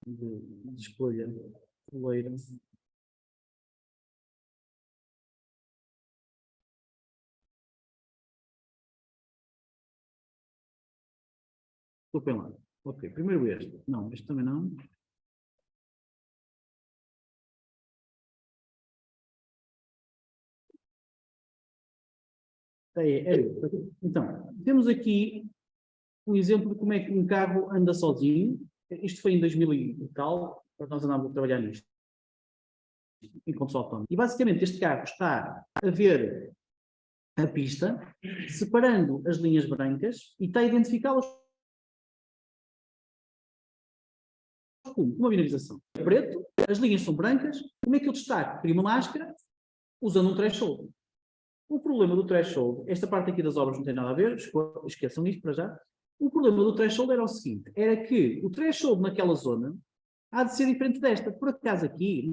de escolha coleira. Desculpem lá. Ok, primeiro este. Não, este também não. Então, temos aqui um exemplo de como é que um carro anda sozinho. Isto foi em 2000 e tal, nós andámos a trabalhar nisto, enquanto só autónomo. E basicamente este carro está a ver a pista, separando as linhas brancas e está a identificá-las como uma binarização. Preto, as linhas são brancas, como é que eu destaco? Crio uma máscara usando um threshold. O problema do threshold, esta parte aqui das obras não tem nada a ver, esqueçam isto para já. O problema do threshold era o seguinte, era que o threshold naquela zona há de ser diferente desta. Por acaso aqui,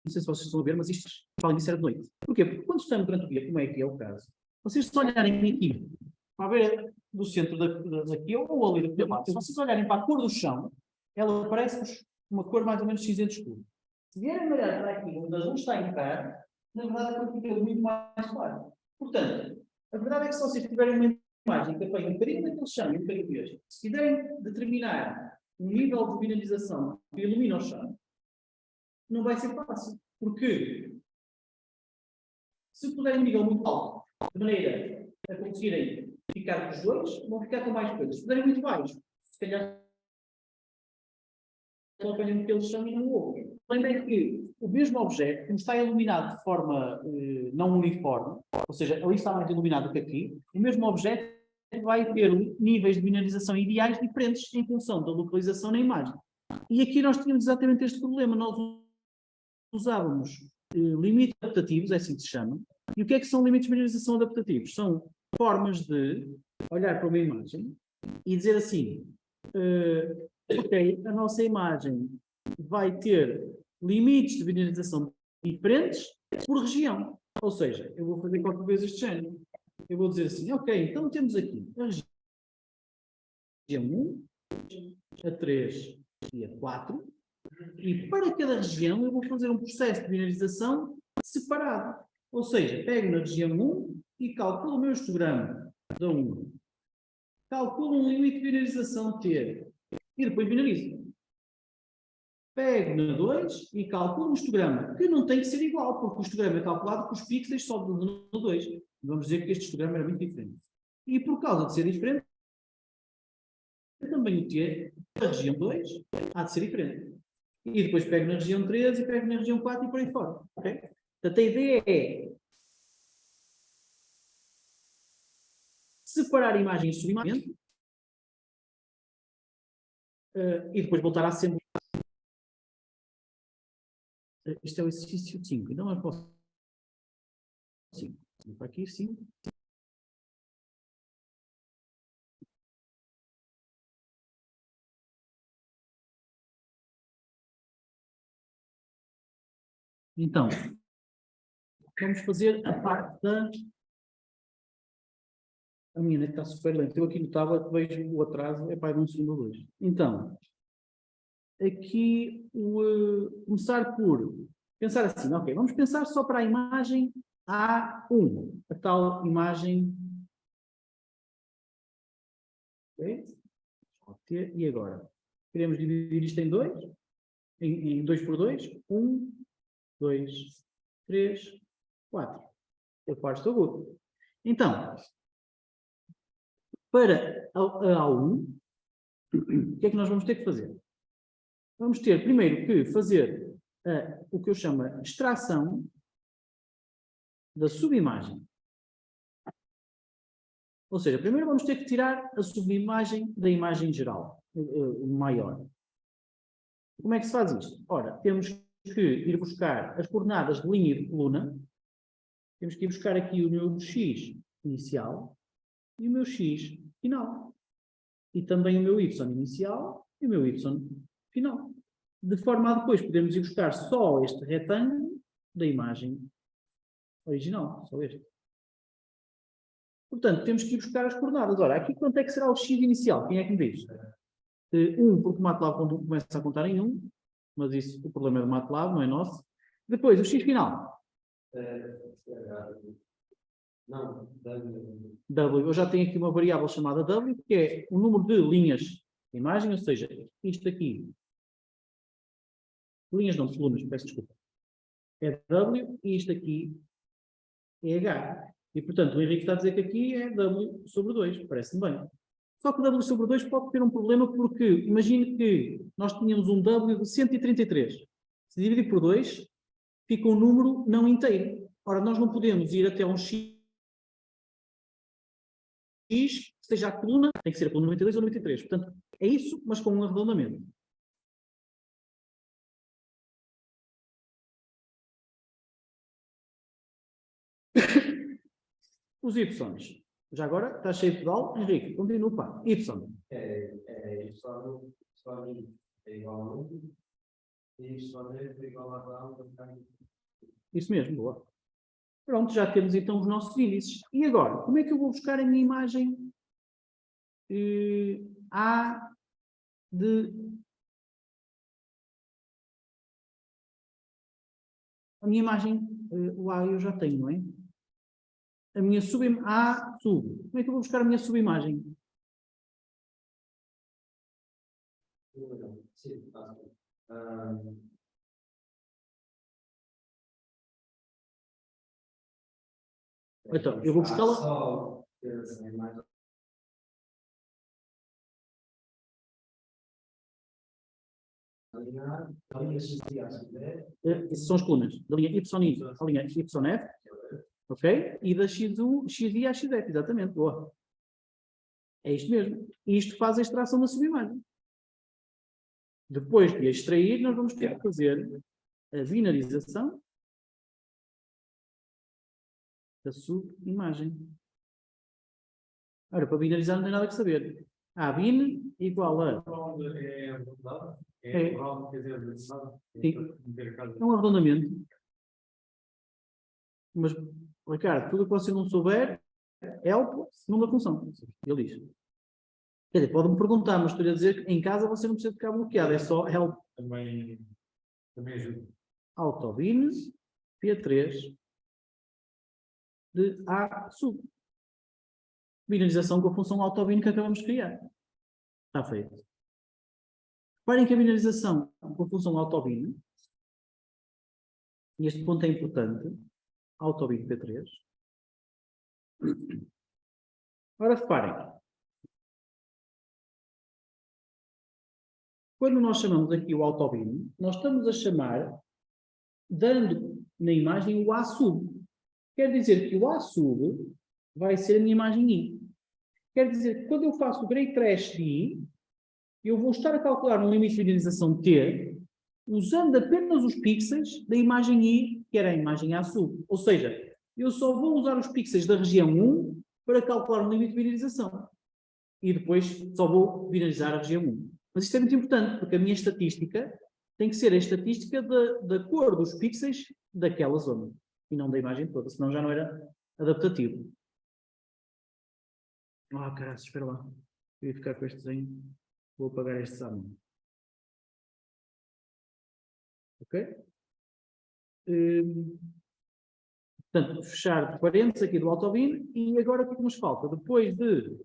não sei se vocês estão a ver, mas isto, falem disso, era de noite. Porquê? Porque quando estamos durante o dia, como é que é o caso, vocês se olharem aqui, para ver do centro daqui ou ali do lado, se vocês olharem para a cor do chão, ela parece uma cor mais ou menos cinzento escuro. Se vierem olhar para aqui, onde a luz está a entrar, na verdade a cor fica muito mais clara. Portanto, a verdade é que se vocês tiverem uma imagem que apanha um bocadinho daquele chão e um bocadinho deste, se quiserem determinar um nível de binarização que ilumina o chão, não vai ser fácil. Porque se puderem um nível muito alto, de maneira a conseguirem ficar com os dois, vão ficar com mais coisas. Se puderem muito baixo, se calhar não apanham aquele chão e não o outro. Lembrem que o mesmo objeto, como está iluminado de forma não uniforme, ou seja, ali está mais iluminado que aqui, o mesmo objeto vai ter níveis de binarização ideais diferentes em função da localização na imagem. E aqui nós tínhamos exatamente este problema. Nós usávamos limites adaptativos, é assim que se chama. E o que é que são limites de binarização adaptativos? São formas de olhar para uma imagem e dizer assim, ok, a nossa imagem vai ter limites de binarização diferentes por região. Ou seja, eu vou fazer qualquer coisa deste género. Eu vou dizer assim, ok, então temos aqui a região 1, a 3 e a 4, e para cada região eu vou fazer um processo de binarização separado. Ou seja, pego na região 1 e calculo o meu histograma da 1. Calculo um limite de binarização T e depois binarizo. Pego na 2 e calculo um histograma, que não tem que ser igual, porque o histograma é calculado com os pixels só do 2. Vamos dizer que este histograma era muito diferente. E por causa de ser diferente, também o T da região 2 há de ser diferente. E depois pego na região 3 e pego na região 4 e por aí fora. Okay? Portanto, a ideia é separar a imagem em subimagem e depois voltar à assembly. Isto é o exercício 5. Então eu posso 5. Para aqui 5. Então, vamos fazer a parte da... A minha net está super lenta. Eu aqui no tablet vejo o atraso, é para de um segundo ou dois. Então, aqui, começar por pensar assim, ok, vamos pensar só para a imagem A1, a tal imagem... Okay? E agora? Queremos dividir isto em dois? Em 2 por 2? 1, 2, 3, 4. Eu parto do grupo. Então, para a A1, o que é que nós vamos ter que fazer? Vamos ter primeiro que fazer o que eu chamo de extração da subimagem. Ou seja, primeiro vamos ter que tirar a subimagem da imagem geral, maior. Como é que se faz isto? Ora, temos que ir buscar as coordenadas de linha e de coluna. Temos que ir buscar aqui o meu x inicial e o meu x final. e também o meu y inicial e o meu y final. De forma a depois podermos ir buscar só este retângulo da imagem original, só este. Portanto, temos que ir buscar as coordenadas. Ora, aqui quanto é que será o x inicial? Quem é que me diz? 1, porque o MATLAB começa a contar em 1, mas isso, o problema é do MATLAB, não é nosso. Depois, o x final. Não, W. Eu já tenho aqui uma variável chamada W, que é o número de linhas de imagem, ou seja, isto aqui. Linhas não, de colunas, peço desculpa. É W e isto aqui é H. E, portanto, o Henrique está a dizer que aqui é W sobre 2. Parece-me bem. Só que o W sobre 2 pode ter um problema porque, imagine que nós tínhamos um W de 133. Se dividir por 2, fica um número não inteiro. Ora, nós não podemos ir até um X que seja a coluna, tem que ser a coluna 92 ou 93. Portanto, é isso, mas com um arredondamento. Os Y. Já agora está cheio de pedal. Henrique, continua, pá. Y. É igual a 1. E Y é igual a 1. Isso mesmo, boa. Pronto, já temos então os nossos índices. E agora, como é que eu vou buscar a minha imagem A de... A minha imagem, o A eu já tenho, não é? A minha A sub. Como é que eu vou buscar a minha subimagem? Então, eu vou buscá-la. Essas são as colunas. Da linha YI à linha YF. Ok? E da X1, XI à XF. Exatamente. Boa. É isto mesmo. E isto faz a extração da subimagem. Depois de extrair, nós vamos ter que fazer a binarização da subimagem. Ora, para binarizar não tem nada que saber. A bin igual a... É um arredondamento. Mas, Ricardo, tudo o que você não souber, help, segunda função. Ele diz. Quer dizer, pode-me perguntar, mas estou-lhe a dizer que em casa você não precisa ficar bloqueado, é só help. Também ajuda. Autobin P3 de A sub. Binarização com a função autobin que acabamos de criar. Está feito. Reparem que a binarização com a função autobin, e este ponto é importante, autobin P3. Ora, reparem. Quando nós chamamos aqui o autobin, nós estamos a chamar, dando na imagem o A sub. Quer dizer que o A sub vai ser a minha imagem I. Quer dizer que quando eu faço o grey trash de I, eu vou estar a calcular um limite de binarização T, usando apenas os pixels da imagem I, que era a imagem A sub. Ou seja, eu só vou usar os pixels da região 1 para calcular um limite de binarização. E depois só vou binarizar a região 1. Mas isto é muito importante, porque a minha estatística tem que ser a estatística da cor dos pixels daquela zona. E não da imagem toda, senão já não era adaptativo. Ah, caralho, espera lá. Eu ia ficar com este desenho. Vou apagar este exame. Ok? Portanto, fechar parênteses aqui do autobin. E agora o que nos falta? Depois de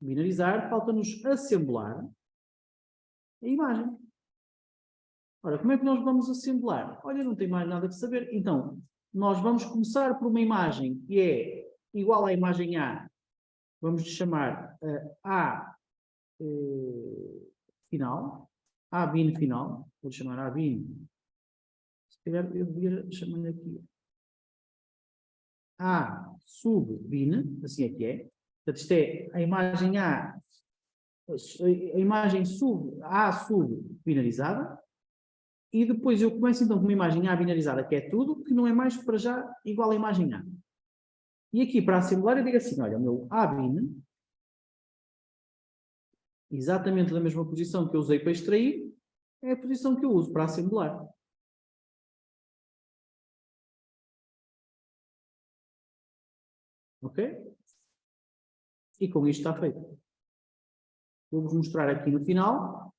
binarizar, falta-nos assemblar a imagem. Ora, como é que nós vamos assemblar? Olha, não tem mais nada que saber. Então, nós vamos começar por uma imagem que é igual à imagem A. Vamos chamar A final. A bin final. Vou chamar A bin. Se calhar eu devia chamar aqui A sub bin. Assim é que é. Portanto, isto é a imagem A. A imagem A sub binarizada. E depois eu começo então com uma imagem A binarizada, que é tudo, que não é mais para já igual à imagem A. E aqui para assemblar eu digo assim, olha, o meu A bin exatamente da mesma posição que eu usei para extrair, é a posição que eu uso para assemblar. Ok? E com isto está feito. Vou-vos mostrar aqui no final.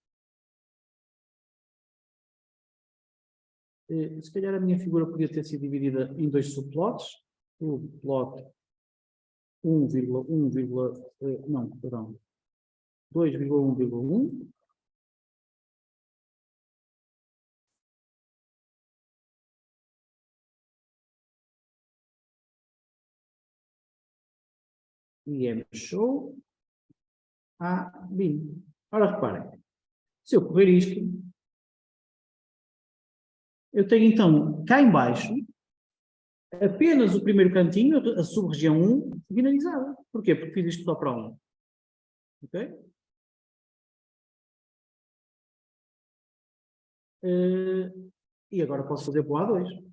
Se calhar a minha figura podia ter sido dividida em dois subplots. O plot 1,1, não, perdão, 2,1,1. E é show. Bin. Ora, reparem. Se eu correr isto, eu tenho então, cá em baixo, apenas o primeiro cantinho, a sub-região 1, finalizada. Porquê? Porque fiz isto só para 1. Ok? E agora posso fazer para o A2.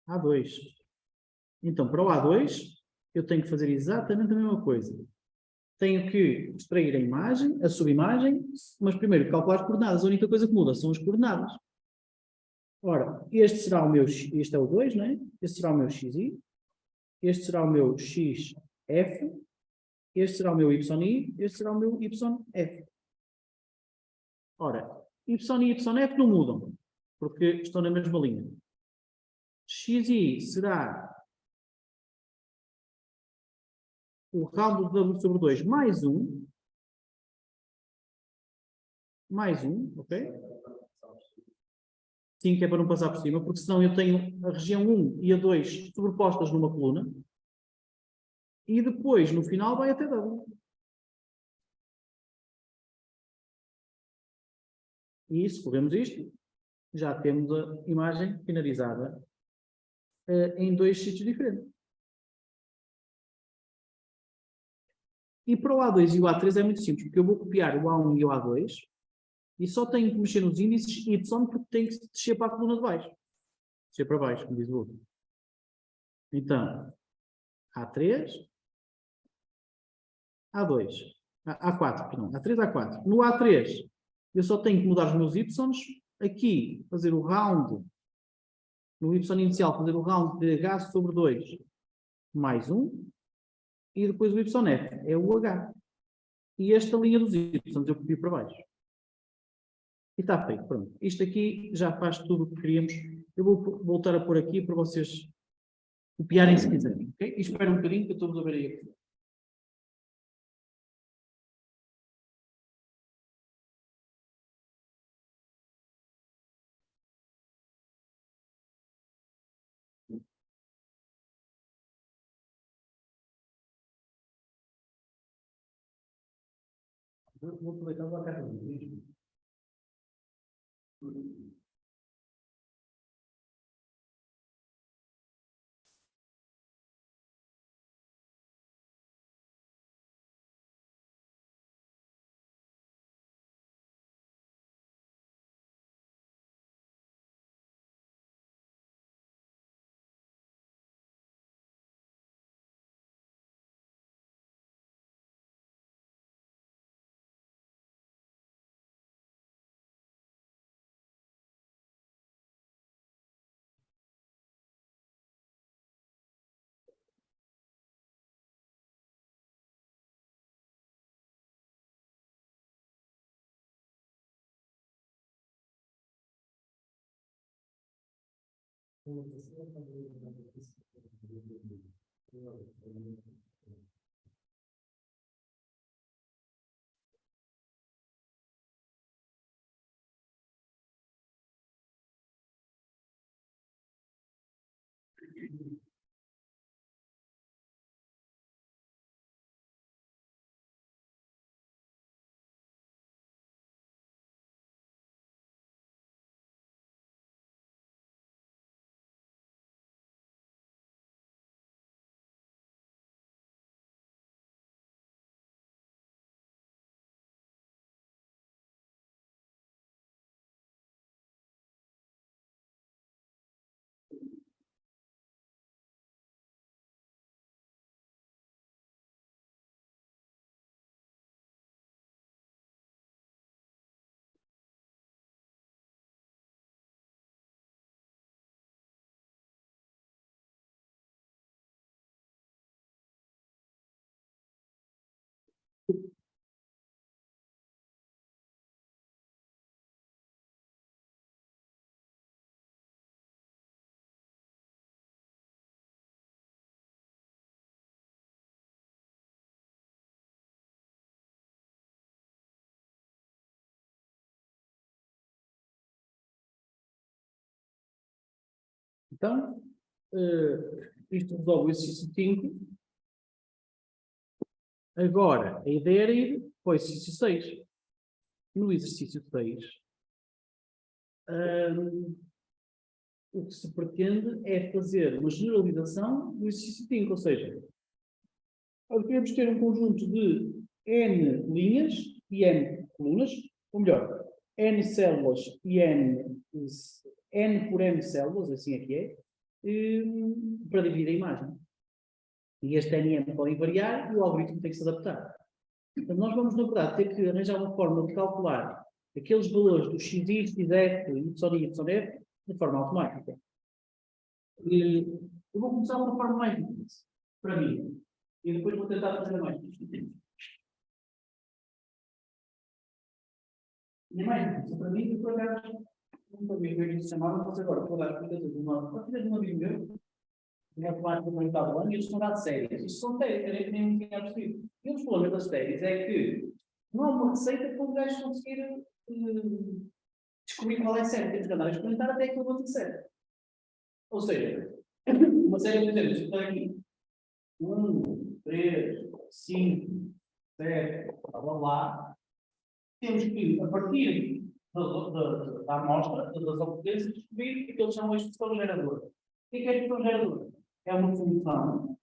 A2. Então, para o A2, eu tenho que fazer exatamente a mesma coisa. Tenho que extrair a imagem, a subimagem, mas primeiro calcular as coordenadas. A única coisa que muda são as coordenadas. Ora, este será o meu, este é o 2, não é? Este será o meu XI, este será o meu XF, este será o meu YI, este será o meu YF. Ora, Y e YF não mudam, porque estão na mesma linha. XI será o round de W sobre 2 mais 1, ok? Sim, que é para não passar por cima, porque senão eu tenho a região 1 e a 2 sobrepostas numa coluna, e depois, no final, vai até W. E se corremos isto, já temos a imagem finalizada em dois sítios diferentes. E para o A2 e o A3 é muito simples, porque eu vou copiar o A1 e o A2 e só tenho que mexer nos índices Y porque tenho que descer para a coluna de baixo. Descer para baixo, como diz o outro. Então, A3, A2, A4, perdão, A3, A4. No A3, eu só tenho que mudar os meus Y, aqui fazer o round, no Y inicial fazer o round de H sobre 2 mais 1, e depois o YF, é o H. E esta linha dos Y eu copio para baixo. E está feito, pronto. Isto aqui já faz tudo o que queríamos. Eu vou voltar a pôr aqui para vocês copiarem se quiserem, ok? E espera um bocadinho que eu estou a resolver aí aqui. Vou aproveitar para a casa de Então, isto resolve o exercício 5. Agora, a ideia era ir para o exercício 6. No exercício 6, o que se pretende é fazer uma generalização do exercício 5, ou seja, queremos ter um conjunto de N linhas e N colunas, ou melhor, N células e N por N células, assim é que é, para dividir a imagem. E este NM pode variar e o algoritmo tem que se adaptar. Então, nós vamos, na verdade, ter que arranjar uma forma de calcular aqueles valores do xi, xz, y e yf de forma automática. E eu vou começar com uma forma mais difícil, para mim. E depois vou tentar fazer mais difícil. E é mais difícil para mim, e por acaso, nunca vi ver isso chamado, mas agora vou dar explicações de uma amigo meu, na temática do oitavo ano, e eles estão a dar séries. Isto são técnicas, que nem tinha percebido. E um dos problemas das séries é que não há uma receita para o gajo conseguir descobrir qual é certo. Temos que andar a experimentar até que eu vou ter certo. Ou seja, uma série de exemplos, está aqui. 1, 3, 5, 7, blá blá blá. Temos que, a partir da amostra, das ocorrências, descobrir o que eles chamam de expressão geradora. O que é a expressão geradora? É uma função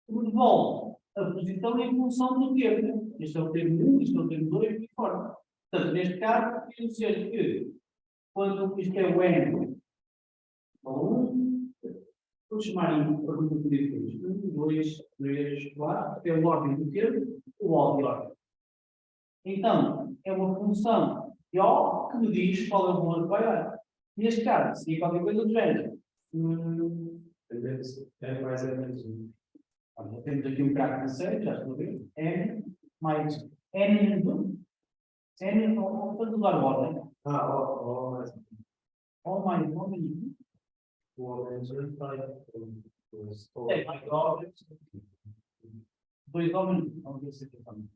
que devolve a posição e a função do termo. Este é o termo 1, este é o termo 2, e forma. Portanto, neste caso, podemos dizer que, quando isto é o N, ou 1, vou chamar em pergunta por depois. 1, 2, 3, 4, é o ordem do termo, o O de ordem. Então, é uma função de O que me diz qual é o valor que vai dar. Neste caso, seria qualquer coisa do género. É mais ou menos 1. Temos aqui um carro de 6, já estou a ver. N mais N menos 1. N não pode usar a ordem. O mais O mais 1 menos 1. o O menos 1 vai. É, mais O. 2 O menos 1. Vamos ver se aqui também.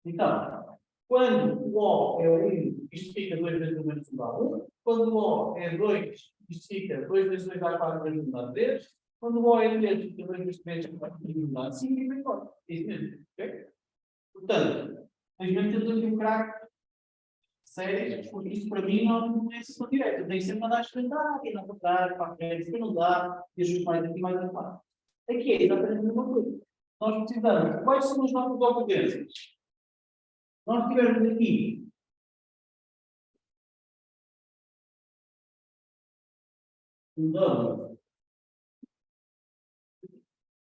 Então, quando o O é 1, isto fica 2 vezes 1 menos 1 dá 1. Quando o O é 2, isto fica 2 vezes 2 dá 4 vezes 1 dá 3. Quando o O é 3, fica 2 vezes 3 dá 4 vezes 1 dá 5 e vem embora. É isso mesmo. Ok? Portanto, felizmente temos aqui um craque sério, porque isto para mim não é sessão direta. Tem sempre mandar experimentar, e não para a frente, não dá, e ajustar mais aqui, mais aqui. Aqui é exatamente a mesma coisa. Nós precisamos, quais são as nossas ocorrências? Nós tivermos aqui um W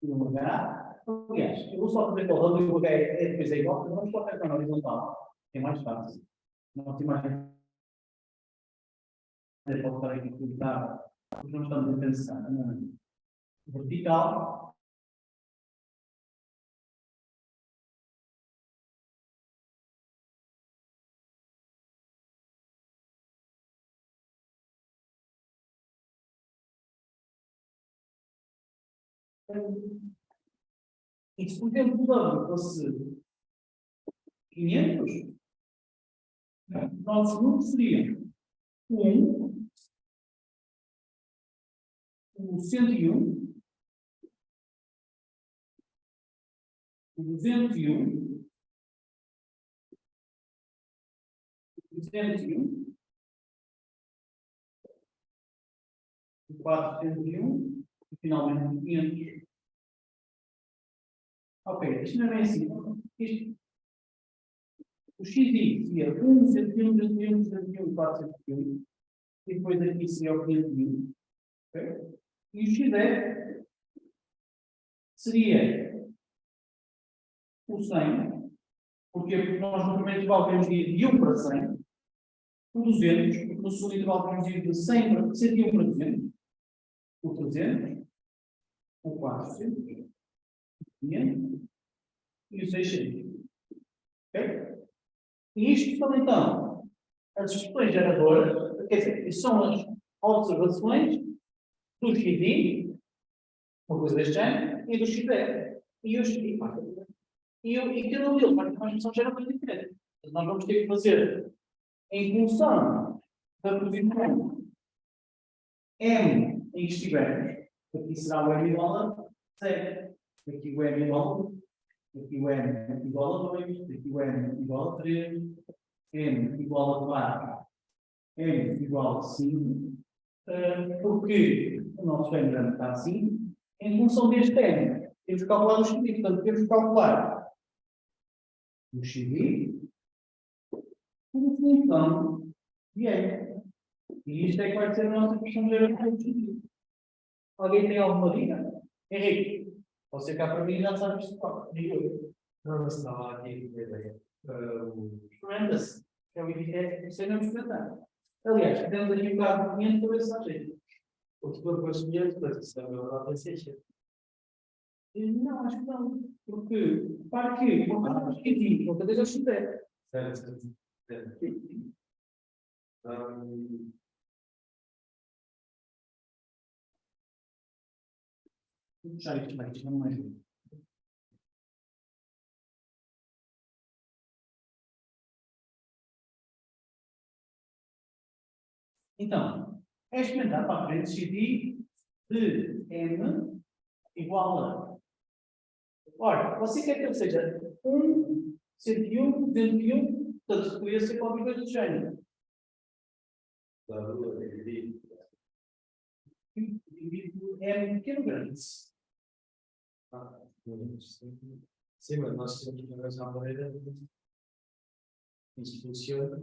e um H. Aliás, eu vou só fazer com o W e o H depois é igual, mas vamos colocar para a horizontal. É mais fácil. Não tem mais. Pode estar aqui publicado, porque nós estamos a pensar na vertical. E se, por exemplo, o W fosse 500, nossos números seriam 1, o 101, o 201, o 201, o 401 e finalmente o 500. Ok, isto não é bem assim. Isto, o XI seria 1, 101, 201, 201, 401. E depois aqui seria o 501. Okay? E o XF seria o 100. Porquê? Porque nós no primeiro intervalo temos de ir de 1 para 100. O 200, porque no segundo intervalo temos de ir de 100 para 101 para 200. O 300. O 400. O 500. e o 600. Ok? E isto são, então, as expressões geradoras, quer dizer, isto são as observações do XI, uma coisa deste género, e do XR. E cada um deles vai ter uma expressão geradora diferente. Nós vamos ter que fazer, em função da posição M em que estivermos, aqui será o M igual a 0, aqui o M igual a 1, aqui o M igual a 2, aqui o M igual a 3, M igual a 4, M igual a 5, porque o nosso M grande está assim, em função deste M, temos que calcular o XI, portanto, temos que calcular o XI em função de M. E isto é que vai ser a nossa questão geradora do XI. Alguém tem alguma dica? Henrique, você cá para mim já sabe isto. Diga-eu. Não, mas estava aqui a ideia. Experimenta-se. É o que você não experimentar. Aliás, temos aqui um bocado de cliente para ver se dá jeito. O que for para os clientes, mas isso é a minha nota 6. Não, acho que não. Porque, para que? Porque não é XI, porque deixa eu estiver. Certo. Vou puxar isto mais, isto não me ajuda. Então, é experimentar para a frente XI de M igual a. Ora, você quer que ele seja 1, 101, 201, portanto, poderia ser qualquer coisa do género. Dividido M pequeno grande. Sim, mas nós temos que arranjar uma maneira de isto funciona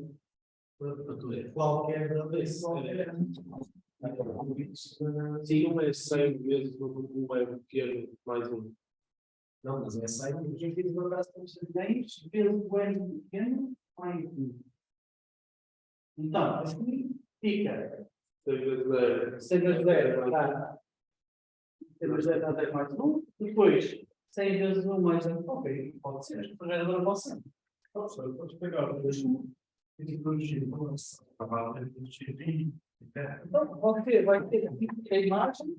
para tudo. Qualquer vez. Sim, um é 100 vezes um é pequeno mais um. Não, mas é 100 porque aqui do braço temos 10 vezes o M pequeno mais 1. Então, assim fica 6 vezes 0. 100 vezes 0 dá 100 vezes 0 dá 10 mais 1. Depois, 100 vezes 1 mais 1. Ok, pode ser. Esta geradora pode ser. Podes pegar o 2 e introduzir a barra de XI. Então, você vai ter aqui a imagem.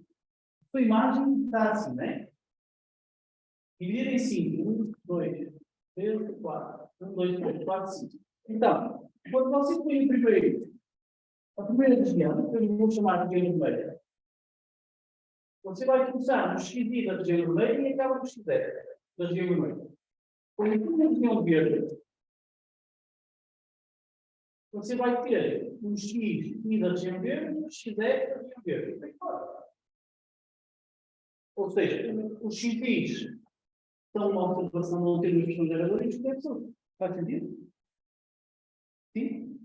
A sua imagem está assim, né? Dividir em 5. 1, 2, 3, 4. 1, 2, 3, 4, 5. Então, quando você põe a primeira região, que eu vou chamar de região vermelha, você vai começar no XI da região vermelha e acaba no XI da região vermelha. Quando a primeira região verde, você vai ter um XI da região verde e um XE da região verde. Ou seja, os XIs são uma observação de um termo de questão geradora e os XE são. Faz sentido? Sim?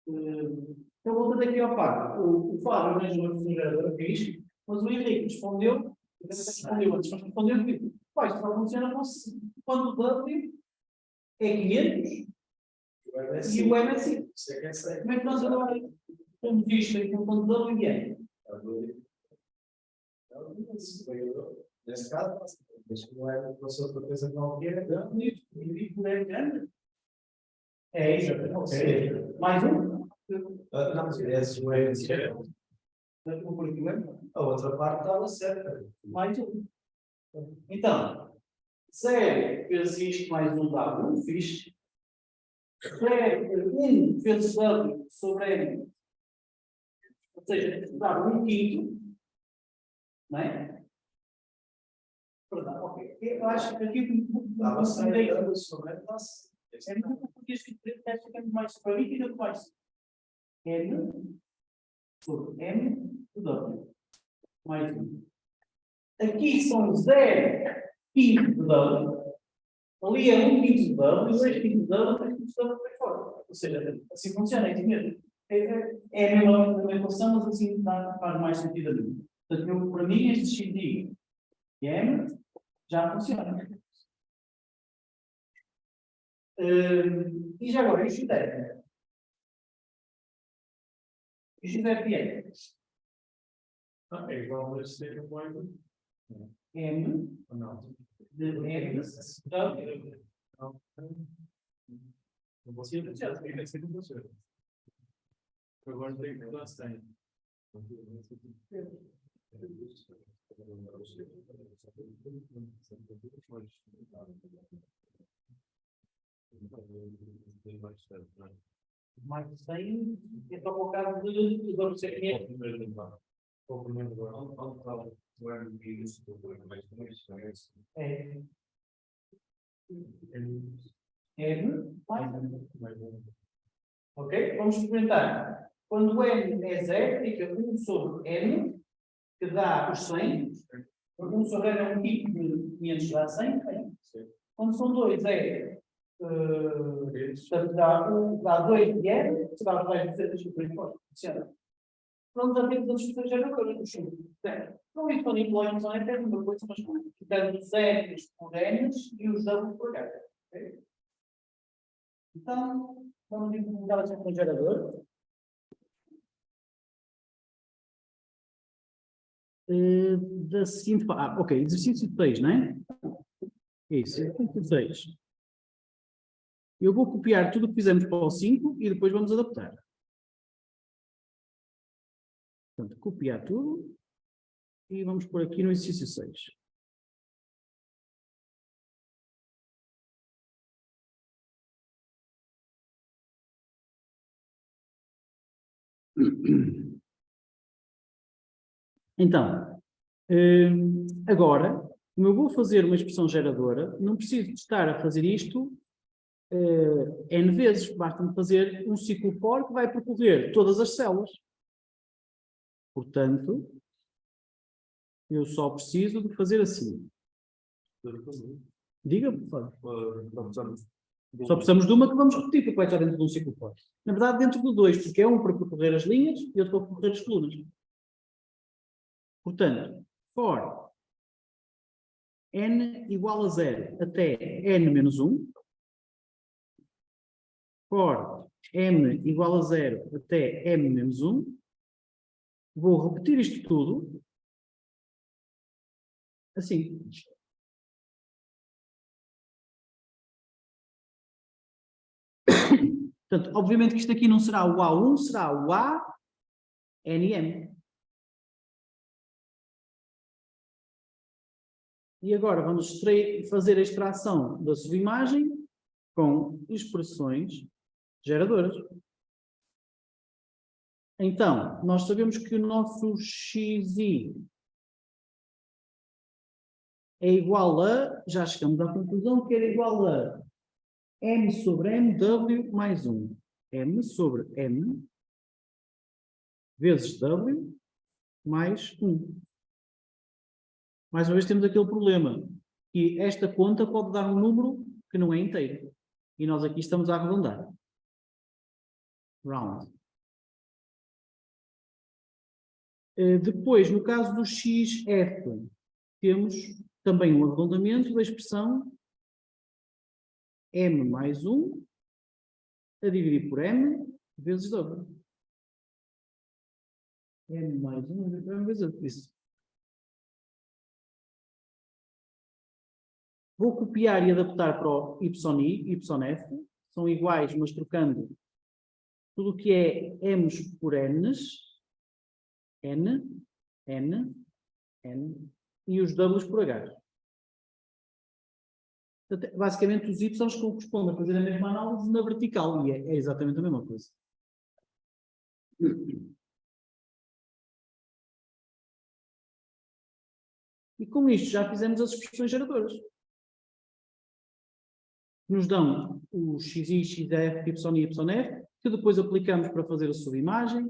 Então, voltando aqui ao Fábio. O Fábio arranja uma questão geradora, que é isto, mas o Henrique respondeu, mas respondeu que isto só funciona quando o W é 500 e o M é 5. Como é que nós agora temos isto em função do W e M? Nesse caso, não é uma outra coisa qualquer. É grande. É isso. Ok. Mais um? Não, esse não é certo. A outra parte estava certa. Mais um. Então, 0 vezes isto mais 1 dá 1, fixe. 1 vezes W sobre M, ou seja, dá 1 quinto, não é? Perdão, ok. Eu acho que aqui Estava certo sobre a classe. é muito porque este teste fica mais para mim e ainda mais N sobre M do W. Mais 1. Aqui são 0 quinto de W. Ali é 1 quinto de W, 2 quinto de W, 3 quintos de W para fora. Ou seja, assim funciona, é isso mesmo. É a mesma equação, mas assim faz mais sentido a mim. Portanto, para mim, este XI e M já funciona. E já agora, e o XDEP? E o XDEP é? É igual a este termo. M de M Agora tem que dar 100. mais 100, é só para o caso de vamos ser M mais 1. Ok? Vamos experimentar. Quando N é 0, fica 1 sobre N, que dá os 100. 1 sobre N é um tipo de 500, dá 100. Quando são 2, é. Dá 2 de N, será o mais de 200 por enquanto. Pronto, já temos as estrangeiras agora. Não é manipular, não é uma coisa, mas ficando os N's por N's e os W's por H. Okay? Então, vamos implementar assim um gerador. Da seguinte forma. Ok, exercício 6, não é? Isso, exercício 6. Eu vou copiar tudo o que fizemos para o 5 e depois vamos adaptar. Portanto, copiar tudo e vamos pôr aqui no exercício 6. Então, agora, como eu vou fazer uma expressão geradora, não preciso de estar a fazer isto N vezes. Basta-me fazer um ciclo for que vai percorrer todas as células. Portanto, eu só preciso de fazer assim. Diga, por favor. Só precisamos de uma que vamos repetir, porque vai estar dentro de um ciclo for. Na verdade, dentro de dois, porque é um para percorrer as linhas e outro para percorrer as colunas. Portanto, for n igual a 0 até n menos 1. For m igual a 0 até m menos 1. Vou repetir isto tudo assim. Portanto, obviamente que isto aqui não será o A1, será o ANM. E agora vamos fazer a extração da subimagem com expressões geradoras. Então, nós sabemos que o nosso XI é igual a, já chegamos à conclusão que era igual a M sobre MW mais 1. M sobre M vezes W mais 1. Mais uma vez temos aquele problema, que esta conta pode dar um número que não é inteiro. E nós aqui estamos a arredondar. Round. Depois, no caso do XF, temos também um arredondamento da expressão M mais 1 a dividir por M vezes W. M mais 1 a dividir por M vezes W. Isso. Vou copiar e adaptar para o YI, YF. São iguais, mas trocando tudo o que é M's por N's. N, N, N. E os W's por H. Basicamente, os Y correspondem a fazer a mesma análise na vertical. E é exatamente a mesma coisa. E com isto já fizemos as expressões geradoras. Nos dão o XI, XF, YI e YF, que depois aplicamos para fazer a subimagem,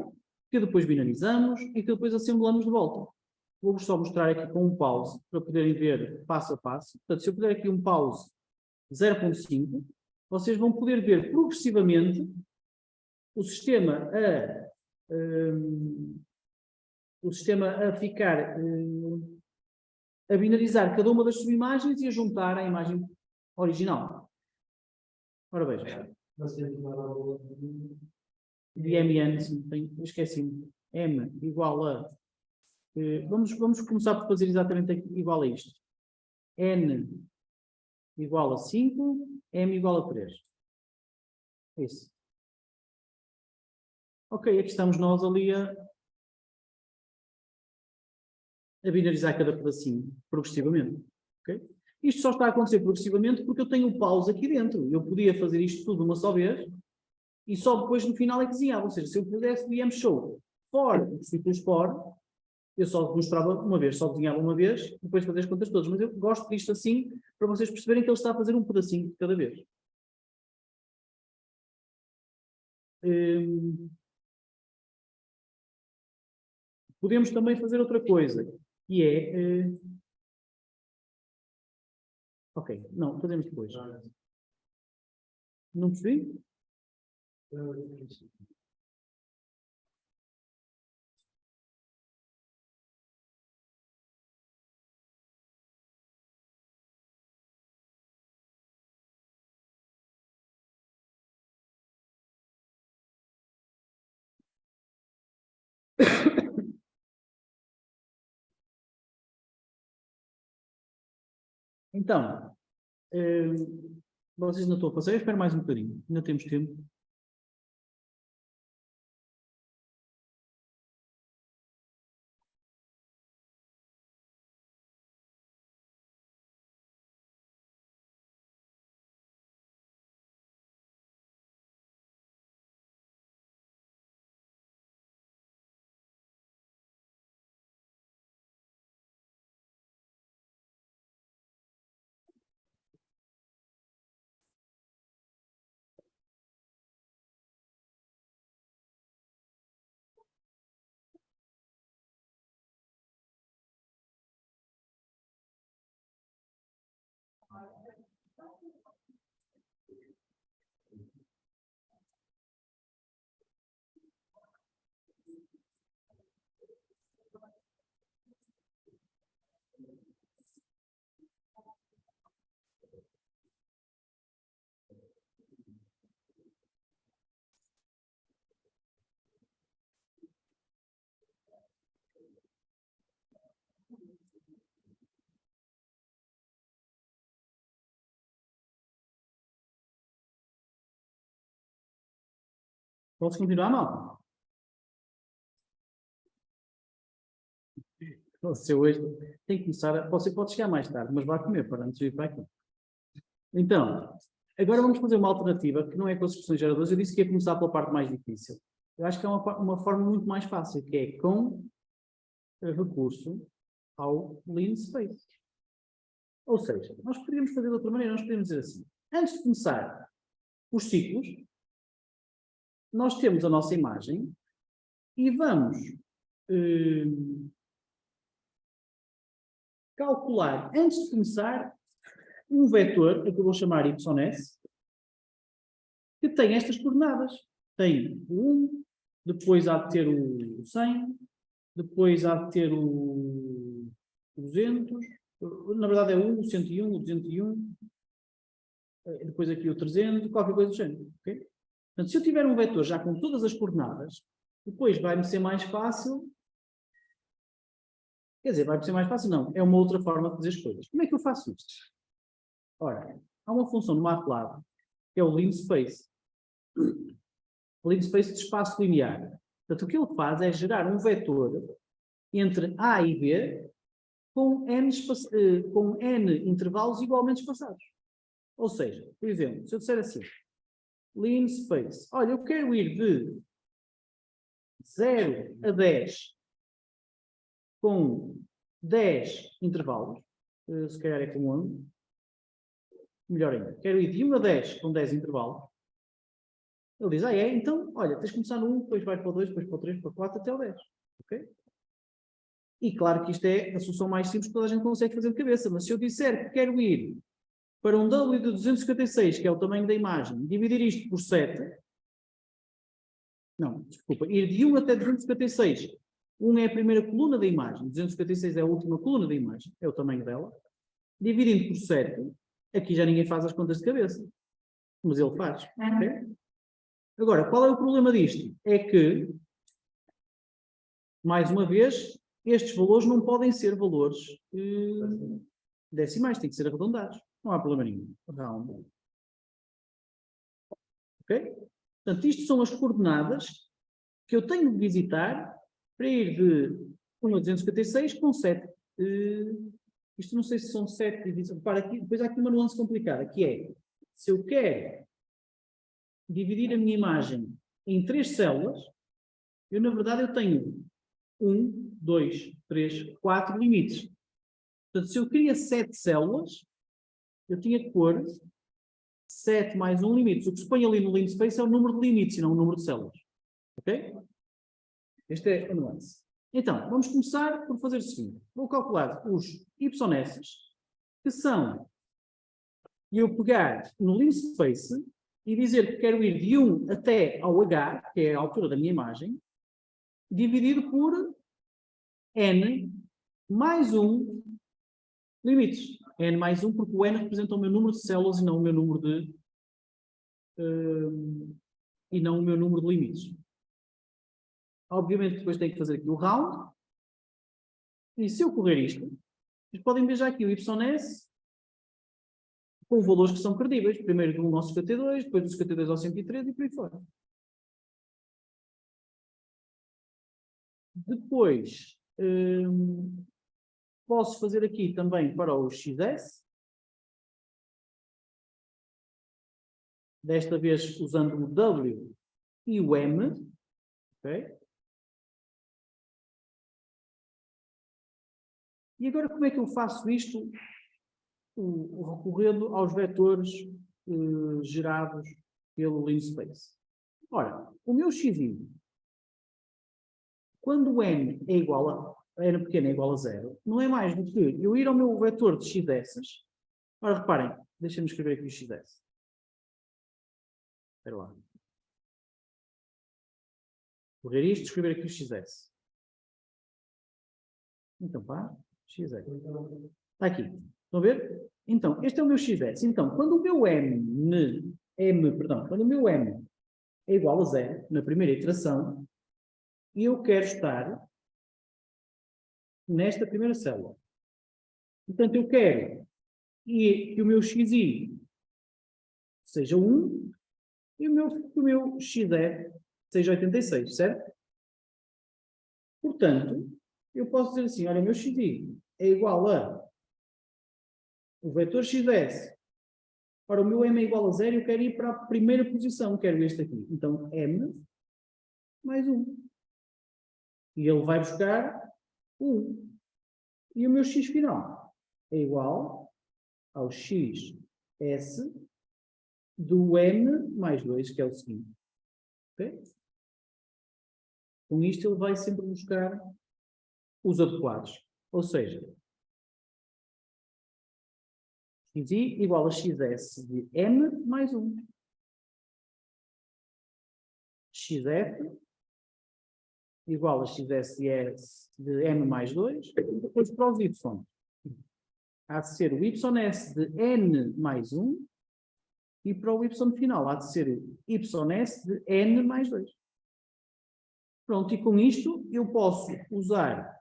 que depois binarizamos e que depois assemblamos de volta. Vou-vos só mostrar aqui com um pause, para poderem ver passo a passo. Portanto, se eu puder aqui um pause 0.5, vocês vão poder ver progressivamente o sistema a ficar a binarizar cada uma das subimagens e a juntar à imagem original. Ora veja. De MN, esqueci-me. M igual a Vamos começar por fazer exatamente igual a isto. N igual a 5, M igual a 3. Isso. Ok, aqui estamos nós ali a binarizar cada pedacinho, progressivamente. Okay? Isto só está a acontecer progressivamente porque eu tenho o pause aqui dentro. Eu podia fazer isto tudo uma só vez e só depois no final é que desenhava. Ou seja, se eu pudesse VM show for, ciclos for, eu só mostrava uma vez, só desenhava uma vez, depois fazer as contas todas. Mas eu gosto disto assim, para vocês perceberem que ele está a fazer um pedacinho de cada vez. Podemos também fazer outra coisa, que é... ok, não, fazemos depois. Não percebi? Então, vocês não estão a passar, eu espero mais um bocadinho, ainda temos tempo. Posso continuar, mal? Você hoje tem que começar, você pode chegar mais tarde, mas vai comer para antes de vir para aqui. Então, agora vamos fazer uma alternativa que não é com as expressões geradoras. Eu disse que ia começar pela parte mais difícil. Eu acho que é uma forma muito mais fácil, que é com recurso ao lean space. Ou seja, nós poderíamos fazer de outra maneira, nós poderíamos dizer assim, antes de começar os ciclos, nós temos a nossa imagem e vamos calcular, antes de começar, um vetor, que eu vou chamar YS, que tem estas coordenadas. Tem o 1, depois há de ter o 100, depois há de ter o 200, na verdade é o 1, o 101, o 201, depois aqui o 300, qualquer coisa do género. Okay? Portanto, se eu tiver um vetor já com todas as coordenadas, depois vai-me ser mais fácil. Quer dizer, vai ser mais fácil? Não. É uma outra forma de fazer as coisas. Como é que eu faço isto? Ora, há uma função no MATLAB, que é o lean space. O lean space de espaço linear. Portanto, o que ele faz é gerar um vetor entre A e B com N intervalos igualmente espaçados. Ou seja, por exemplo, se eu disser assim, lean space, olha, eu quero ir de 0 a 10 com 10 intervalos, se calhar é com 1, melhor ainda, quero ir de 1 a 10 com 10 intervalos, ele diz, então, olha, tens de começar no 1, depois vai para o 2, depois para o 3, para o 4, até o 10, ok? E claro que isto é a solução mais simples que toda a gente consegue fazer de cabeça, mas se eu disser que quero ir para um W de 256, que é o tamanho da imagem, dividir isto por 7, não, desculpa, ir de 1 até 256, 1 é a primeira coluna da imagem, 256 é a última coluna da imagem, é o tamanho dela. Dividindo por 7, aqui já ninguém faz as contas de cabeça, mas ele faz. Okay? Agora, qual é o problema disto? É que, mais uma vez, estes valores não podem ser valores decimais, têm que ser arredondados. Não há problema nenhum. Round. Ok? Portanto, isto são as coordenadas que eu tenho de visitar para ir de 1 a 256 com 7. Isto não sei se são 7 divisões. Repara, aqui, depois há aqui uma nuance complicada, que é, se eu quero dividir a minha imagem em 3 células, eu, na verdade, eu tenho 1, 2, 3, 4 limites. Portanto, se eu queria 7 células, eu tinha que pôr 7 mais 1 limites. O que se põe ali no limit space é o número de limites e não o número de células. Ok? Este é a nuance. Então, vamos começar por fazer o seguinte. Vou calcular os YS, que são, e eu pegar no limit space e dizer que quero ir de 1 até ao H, que é a altura da minha imagem, dividido por N mais 1 limites. N mais 1, porque o N representa o meu número de células e não o meu número de limites. Obviamente, depois tenho que fazer aqui o round. E se eu correr isto, vocês podem ver já aqui o YS com valores que são credíveis. Primeiro do 1 ao 52, depois do 52 ao 103 e por aí fora. Depois, posso fazer aqui também para o XS. Desta vez usando o W e o M. Ok? E agora como é que eu faço isto? Recorrendo aos vetores gerados pelo linspace. Ora, o meu xi, quando o n é igual a n pequena é igual a 0, não é mais do que eu ir ao meu vetor de xs. Ora, reparem, deixem-me escrever aqui o xs. Espera lá. Correr isto, escrever aqui o xs. Então, pá, xs. Está aqui. Estão a ver? Então, este é o meu xs. Então, quando o meu quando o meu m é igual a 0, na primeira iteração, e eu quero estar nesta primeira célula. Portanto, eu quero que o meu xi seja 1 e o meu xz seja 86, certo? Portanto, eu posso dizer assim, olha, o meu xi é igual a o vetor xs. Ora, o meu m é igual a 0 e eu quero ir para a primeira posição, quero este aqui. Então, m mais 1. E ele vai buscar 1. E o meu x final é igual ao xs do m mais 2, que é o seguinte. Okay? Com isto ele vai sempre buscar os adequados. Ou seja, xi igual a xs de m mais 1. xf igual a xs de m mais 2. E depois para os y. Há de ser o ys de n mais 1. E para o y final há de ser o ys de n mais 2. Pronto, e com isto eu posso usar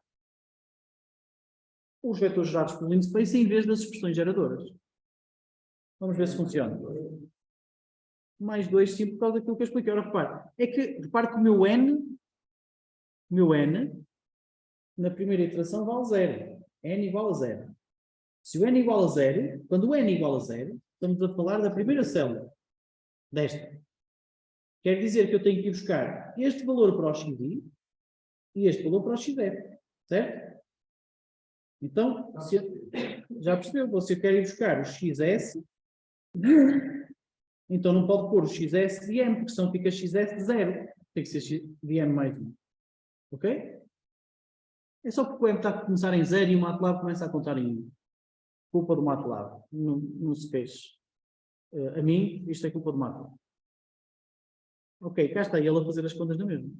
os vetores gerados pelo linspace em vez das expressões geradoras. Vamos ver se funciona. Mais 2, sim, por causa daquilo que eu expliquei. Ora, repare que o meu n, na primeira iteração vale 0. N igual a 0. Se o n igual a 0, quando o n igual a 0, estamos a falar da primeira célula. Desta. Quer dizer que eu tenho que ir buscar este valor para o xi e este valor para o xf. Certo? Então, já percebeu? Você quer ir buscar o xs de 1. Então não pode pôr o xs de m, porque senão fica xs de 0. Tem que ser x de m mais 1. Ok? É só porque o m está a começar em 0 e o MATLAB começa a contar em 1. Culpa do MATLAB. Não se queixe. A mim, isto é culpa do MATLAB. Ok, cá está ele a fazer as contas na mesma.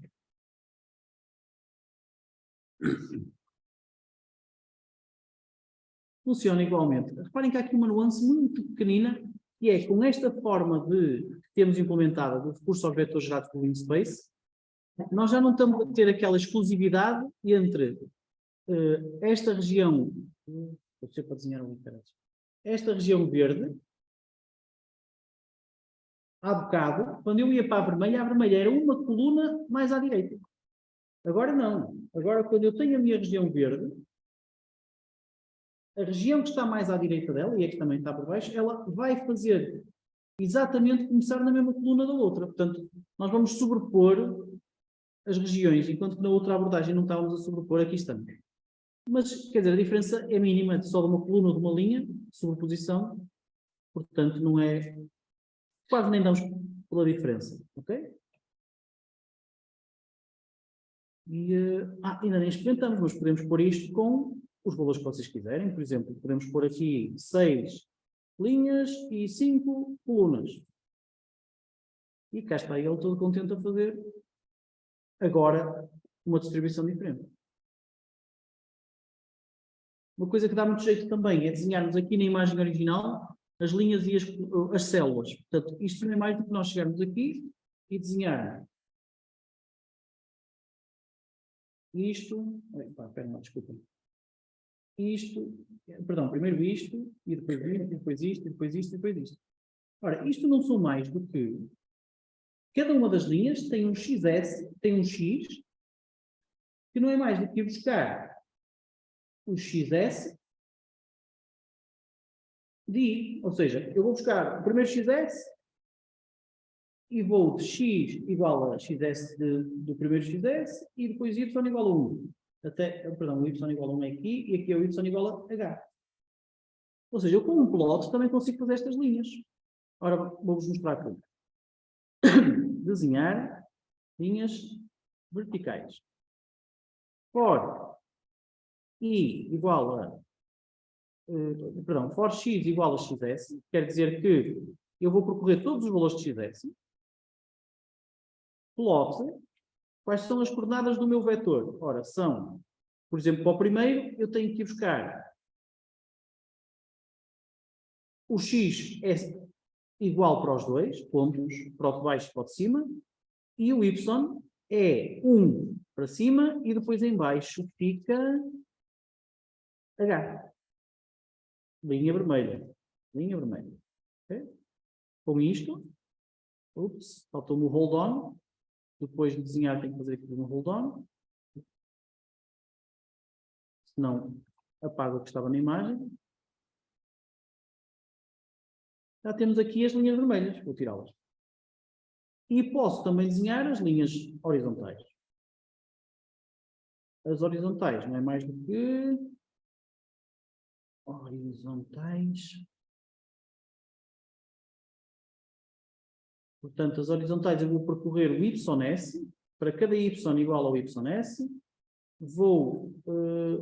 Funciona igualmente. Reparem que há aqui uma nuance muito pequenina, que é com esta forma que temos implementada do recurso aos vetores gerados pelo linspace, nós já não estamos a ter aquela exclusividade entre esta região, vou ser para desenhar um interesse. Esta região verde, há bocado, quando eu ia para a vermelha era uma coluna mais à direita. Agora não. Agora, quando eu tenho a minha região verde, a região que está mais à direita dela, e é que também está por baixo, ela vai fazer exatamente começar na mesma coluna da outra. Portanto, nós vamos sobrepor as regiões, enquanto que na outra abordagem não estávamos a sobrepor, aqui estamos. Mas, quer dizer, a diferença é mínima, só de uma coluna ou de uma linha, sobreposição, portanto, não é... Quase nem damos pela diferença, ok? E, ainda nem experimentamos, mas podemos pôr isto com os valores que vocês quiserem. Por exemplo, podemos pôr aqui 6 linhas e 5 colunas. E cá está ele todo contente a fazer agora uma distribuição diferente. Uma coisa que dá muito jeito também é desenharmos aqui na imagem original as linhas e as células. Portanto, isto não é mais do que nós chegarmos aqui e desenhar isto. Desculpa. Isto, perdão, primeiro isto, e depois isto, e depois isto, e depois isto, e depois isto. Ora, isto não são mais do que cada uma das linhas tem um XS, tem um X, que não é mais do que ir buscar o XS de I. Ou seja, eu vou buscar o primeiro XS e vou de X igual a XS do primeiro XS e depois Y igual a 1. Perdão, o Y igual a 1 é aqui e aqui é o Y igual a H. Ou seja, eu com um plot também consigo fazer estas linhas. Ora, vou-vos mostrar aqui. Desenhar linhas verticais. For I igual a... for X igual a XS, quer dizer que eu vou percorrer todos os valores de XS. Plot, quais são as coordenadas do meu vetor? Ora, são, por exemplo, para o primeiro, eu tenho que ir buscar o X é igual para os dois pontos, para o de baixo e para o de cima, e o Y é 1 para cima e depois em baixo fica H. Linha vermelha. Linha vermelha. Okay? Com isto, faltou-me o hold on. Depois de desenhar tenho que fazer aqui um hold on. Senão apago o que estava na imagem. Já temos aqui as linhas vermelhas. Vou tirá-las. E posso também desenhar as linhas horizontais. As horizontais não é mais do que... Horizontais... Portanto, as horizontais eu vou percorrer o YS, para cada Y igual ao YS, vou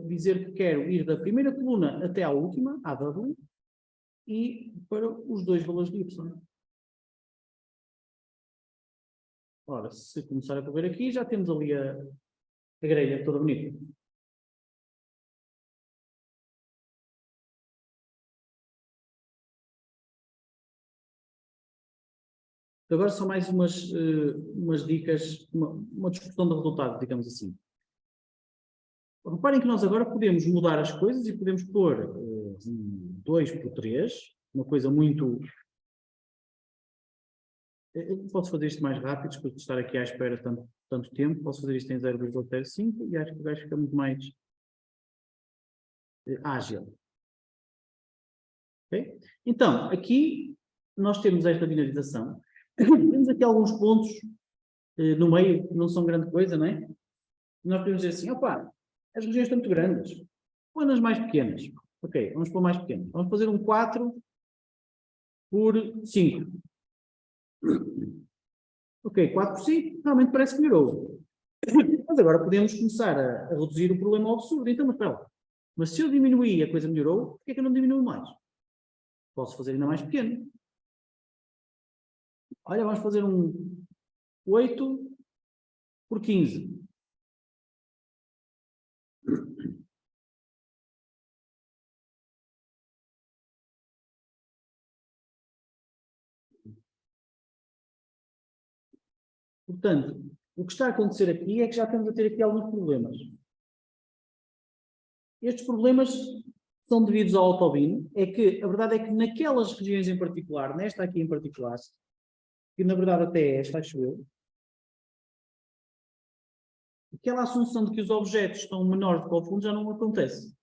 dizer que quero ir da primeira coluna até à última, à W, e para os dois valores de Y. Ora, se começar a correr aqui, já temos ali a grelha toda bonita. Agora são mais umas dicas, uma discussão de resultados, digamos assim. Reparem que nós agora podemos mudar as coisas e podemos pôr 2 por 3, uma coisa muito... Eu posso fazer isto mais rápido, depois de estar aqui à espera tanto tempo, posso fazer isto em 0,05 e acho que vai ficar muito mais ágil. Okay? Então, aqui nós temos esta binarização. Temos aqui alguns pontos no meio que não são grande coisa, não é? Nós podemos dizer assim, opa, as regiões estão muito grandes. Põe nas mais pequenas. Ok, vamos pôr mais pequenas. Vamos fazer um 4 por 5. Ok, 4 por 5, realmente parece que melhorou. Mas agora podemos começar a reduzir o problema ao absurdo. Então, mas espera lá. Mas se eu diminuir e a coisa melhorou, por que é que eu não diminuo mais? Posso fazer ainda mais pequeno. Olha, vamos fazer um 8 por 15. Portanto, o que está a acontecer aqui é que já estamos a ter aqui alguns problemas. Estes problemas são devidos ao autobin, é que a verdade é que naquelas regiões em particular, nesta aqui em particular, que na verdade até é esta, acho eu, aquela assunção de que os objetos estão menores do que o fundo já não acontece.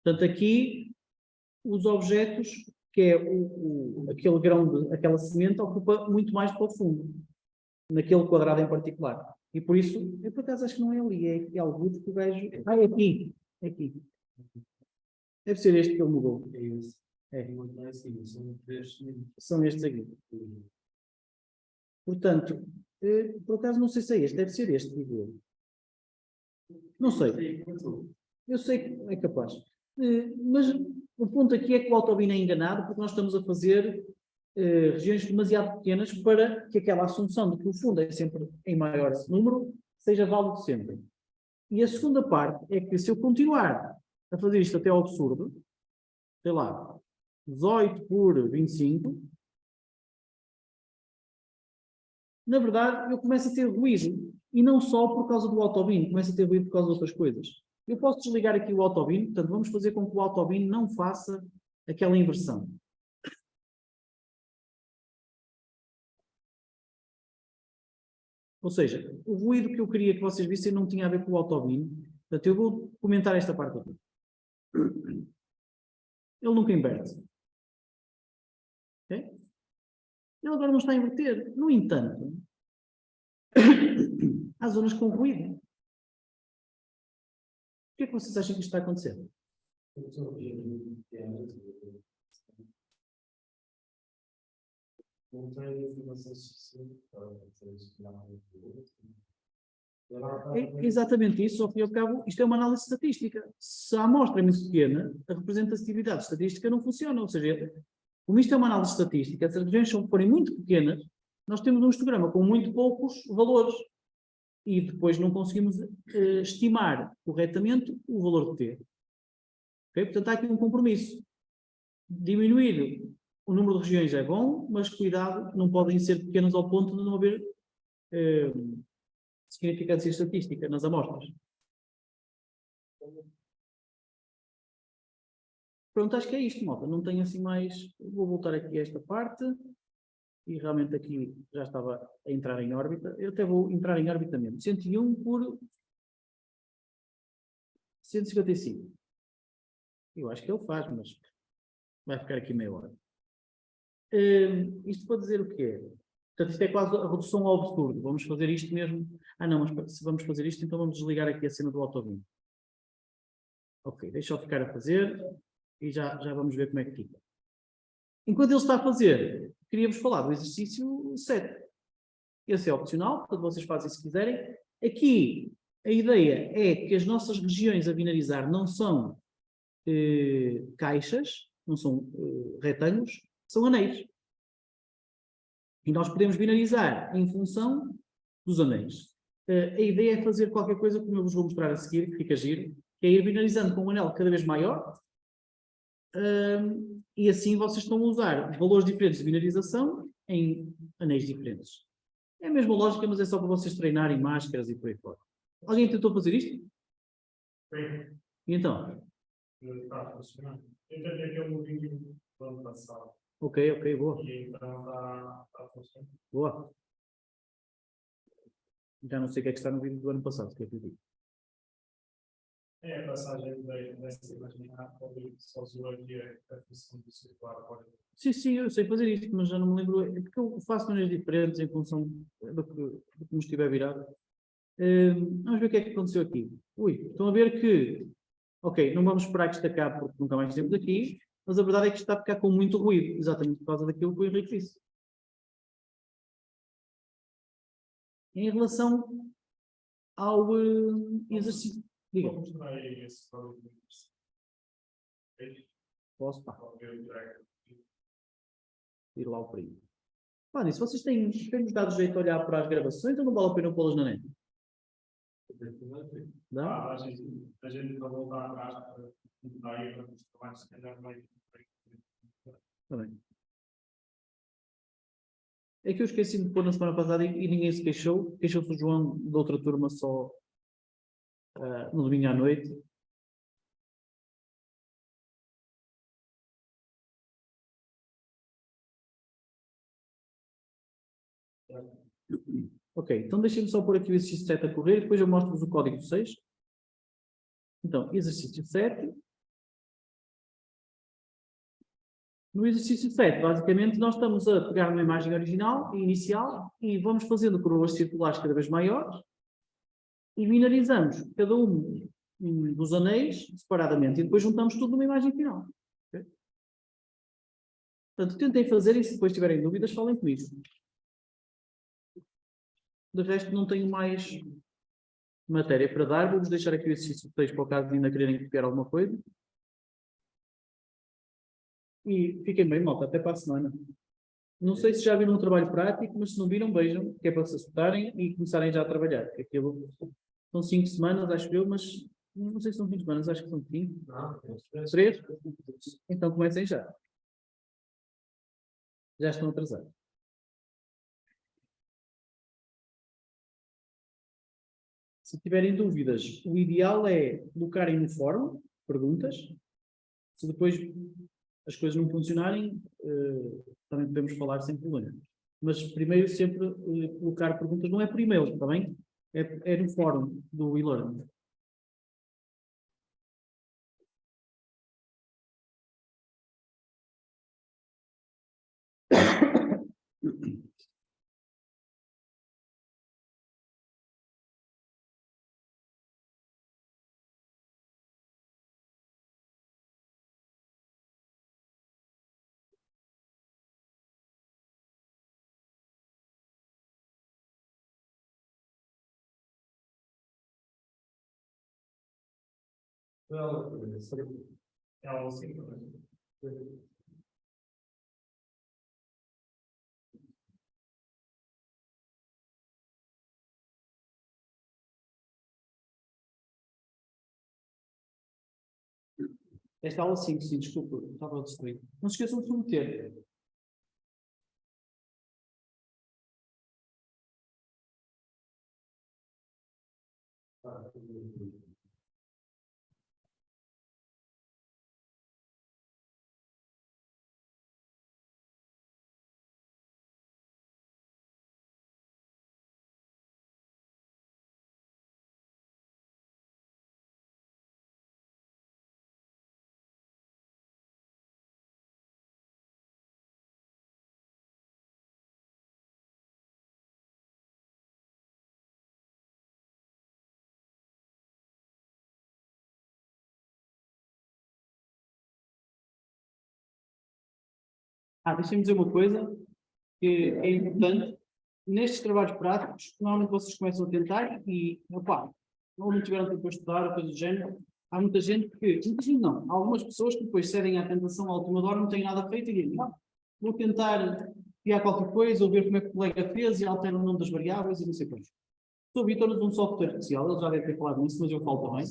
Portanto, aqui, os objetos, que é aquele grão, aquela semente, ocupa muito mais do que o fundo, naquele quadrado em particular. E por isso, eu por acaso acho que não é ali, é algo que o gajo... Ah, é aqui. É aqui. Deve ser este que ele mudou. É esse. É. Não é assim, são 3 São estes aqui. Portanto, por acaso não sei se é este, deve ser este, digo eu. Não sei. Eu sei que é capaz. Mas o ponto aqui é que o autobin é enganado porque nós estamos a fazer regiões demasiado pequenas para que aquela assunção de que o fundo é sempre em maior número seja válido sempre. E a segunda parte é que se eu continuar a fazer isto até ao absurdo, sei lá, 18 por 25, na verdade eu começo a ter ruído. E não só por causa do autobin, começo a ter ruído por causa de outras coisas. Eu posso desligar aqui o autobin, portanto vamos fazer com que o autobin não faça aquela inversão. Ou seja, o ruído que eu queria que vocês vissem não tinha a ver com o autobin. Portanto, eu vou comentar esta parte aqui. Ele nunca inverte. Okay? Ele agora não está a inverter. No entanto, há zonas com ruído. Por que é que vocês acham que isto está a acontecer? Não tem informação suficiente para fazer isso. É exatamente isso, ao fim e ao cabo, isto é uma análise estatística. Se a amostra é muito pequena, a representatividade estatística não funciona. Ou seja, como isto é uma análise estatística, se as regiões forem muito pequenas, nós temos um histograma com muito poucos valores e depois não conseguimos estimar corretamente o valor de T. Okay? Portanto, há aqui um compromisso. Diminuir o número de regiões é bom, mas cuidado, não podem ser pequenas ao ponto de não haver significância estatística nas amostras. Pronto, acho que é isto, malta. Não tenho assim mais... Vou voltar aqui a esta parte. E realmente aqui já estava a entrar em órbita. Eu até vou entrar em órbita mesmo. 101 por 155. Eu acho que ele faz, mas vai ficar aqui meia hora. Isto para dizer o quê? Portanto, isto é quase a redução ao absurdo. Vamos fazer isto mesmo. Ah não, mas se vamos fazer isto, então vamos desligar aqui a cena do autobin. Ok, deixa eu ficar a fazer e já vamos ver como é que fica. Enquanto ele está a fazer, queria-vos falar do exercício 7. Esse é opcional, portanto vocês fazem se quiserem. Aqui, a ideia é que as nossas regiões a binarizar não são caixas, não são retângulos, são anéis. E nós podemos binarizar em função dos anéis. A ideia é fazer qualquer coisa, como eu vos vou mostrar a seguir, que fica giro, que é ir binarizando com um anel cada vez maior, e assim vocês estão a usar valores diferentes de binarização em anéis diferentes. É a mesma lógica, mas é só para vocês treinarem máscaras e por aí fora. Alguém tentou fazer isto? Sim. E então? Está funcionando. Eu tentei aquele vídeo do ano passado. Ok, boa. E então está funcionando. Boa. Já não sei o que é que está no vídeo do ano passado, que é que eu digo. É a passagem dessa imagem só usou aqui a função do circular agora. Sim, eu sei fazer isto, mas já não me lembro. É porque eu faço maneiras diferentes em função do que me estiver virado. Vamos ver o que é que aconteceu aqui. Ui, estão a ver que... Ok, não vamos esperar que isto acabe porque nunca mais temos aqui, mas a verdade é que isto está a ficar com muito ruído, exatamente por causa daquilo que o Henrique disse. Em relação ao exercício... Diga. Vamos mostrar aí esse código. Posso, pá. Ir lá ao primo. Mano, se vocês têm-nos dado jeito a olhar para as gravações, então não vale a pena pô-las na net. Dá? A gente vai voltar atrás para mudar aí para os trabalhos, se calhar vai. Está bem. É que eu esqueci de pôr na semana passada e ninguém se queixou. Queixou-se o João de outra turma só no domingo à noite. Ok, então deixem-me só pôr aqui o exercício 7 a correr e depois eu mostro-vos o código do 6. Então, exercício 7. No exercício 7, basicamente, nós estamos a pegar uma imagem original, inicial, e vamos fazendo curvas circulares cada vez maiores e binarizamos cada um dos anéis separadamente e depois juntamos tudo numa imagem final. Okay? Portanto, tentem fazer e se depois tiverem dúvidas, falem comigo. De resto, não tenho mais matéria para dar. Vou-vos deixar aqui o exercício 6 para o caso de ainda quererem copiar alguma coisa. E fiquem bem, malta, até para a semana. Não sei se já viram um trabalho prático, mas se não viram, vejam, que é para se assustarem e começarem já a trabalhar. Aquilo são 5 semanas, acho eu, mas não sei se são 5 semanas, acho que são 5. 3? Então comecem já. Já estão atrasados. Se tiverem dúvidas, o ideal é colocarem no fórum perguntas. Se depois as coisas não funcionarem, também podemos falar sem problema. Mas primeiro sempre colocar perguntas, não é por e-mail, está bem? É no fórum do e-learning. Esta aula 5, sim, desculpa, estava a destruir. Não se esqueçam de submeter. Deixem-me dizer uma coisa que é importante. Nestes trabalhos práticos, normalmente vocês começam a tentar e, opá, não tiveram tempo para estudar ou coisa do género. Há muita gente que, muita gente não, há algumas pessoas que depois cedem à tentação à última hora, não têm nada feito e dizem, vou tentar criar qualquer coisa ou ver como é que o colega fez e altera o nome das variáveis e não sei o que. Estou Vitor de um software especial, ele já deve ter falado nisso, mas eu falo também,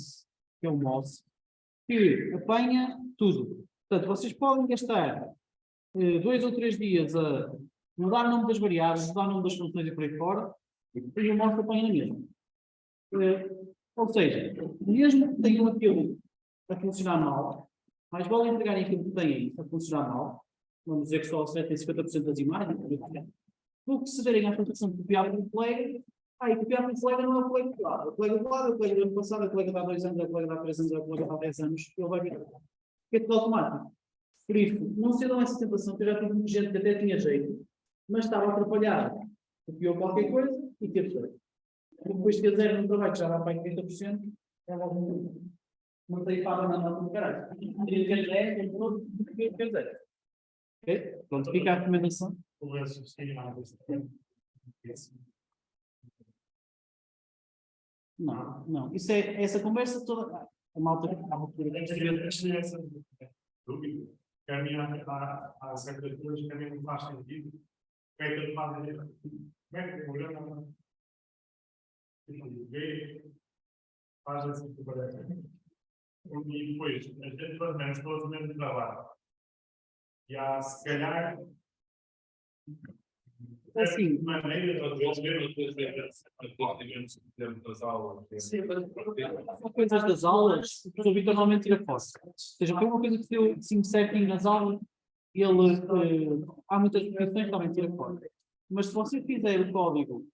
que é o MOS, que apanha tudo. Portanto, vocês podem gastar 2 ou 3 dias a mudar o nome das variáveis, mudar o nome das funções e por aí fora, e o MOS apanha na mesma. Ou seja, mesmo que tenham aquilo a funcionar mal, mais vale entregarem aquilo que têm a funcionar mal, vamos dizer que só acertem 50% das imagens, do que se derem à tentação de copiar por um colega, e copiar por um colega não é o colega do lado. O colega do lado, o colega do ano passado, o colega de há 2 anos, o colega de há 3 anos, o colega de há 10 anos, ele vai vir. É tudo automático. Por isso, não cedam essa tentação, que eu já tive muita gente que até tinha jeito, mas estava atrapalhada. Copiou qualquer coisa e teve jeito. Depois de ter zero no trabalho, que já vai para 30%, é logo uma taifada na mão do caralho. Queria ter 10, tem todo, queria ter 0. Ok? Pronto, fica a recomendação. Não, não. Isso é essa conversa toda. A malta que estava por essa dúvida. Que a minha há certas coisas que a mim não faz sentido. O que é que ele faz? Como é que o programa faz assim que parece? E depois, a gente fazemos todos o mesmo trabalho. E há, se calhar, assim, maneira de das aulas. Sim, as coisas das aulas, o professor Vitor normalmente tira foto. Ou seja, foi uma coisa que deu 5 certinho nas aulas e ele, há muitas repetições, também tira foto. Mas se você fizer o código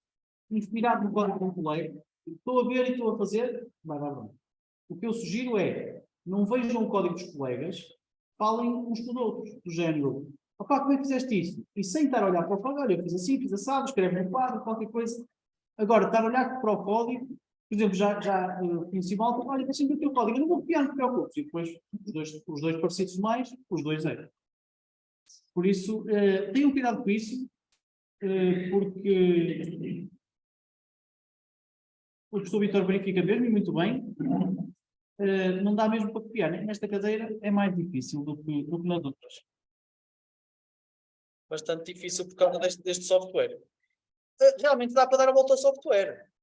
inspirado no código de um colega, estou a ver e estou a fazer, vai dar bem. O que eu sugiro é, não vejam o código dos colegas, falem uns com os outros, do género, opá, como é que fizeste isso? E sem estar a olhar para o código, olha, eu fiz assim, fiz assado, escreve no quadro, qualquer coisa. Agora, estar a olhar para o código, por exemplo, já conheci mal, olha, deixa-me ver o teu código, eu não vou copiar, não te preocupes. E depois, os dois parecidos demais, os dois eram. Por isso, tenham cuidado com isso, porque o professor Vítor verifica mesmo, e muito bem, não dá mesmo para copiar. Nesta cadeira é mais difícil do que nas outras. Bastante difícil por causa deste software. Realmente dá para dar a volta ao software.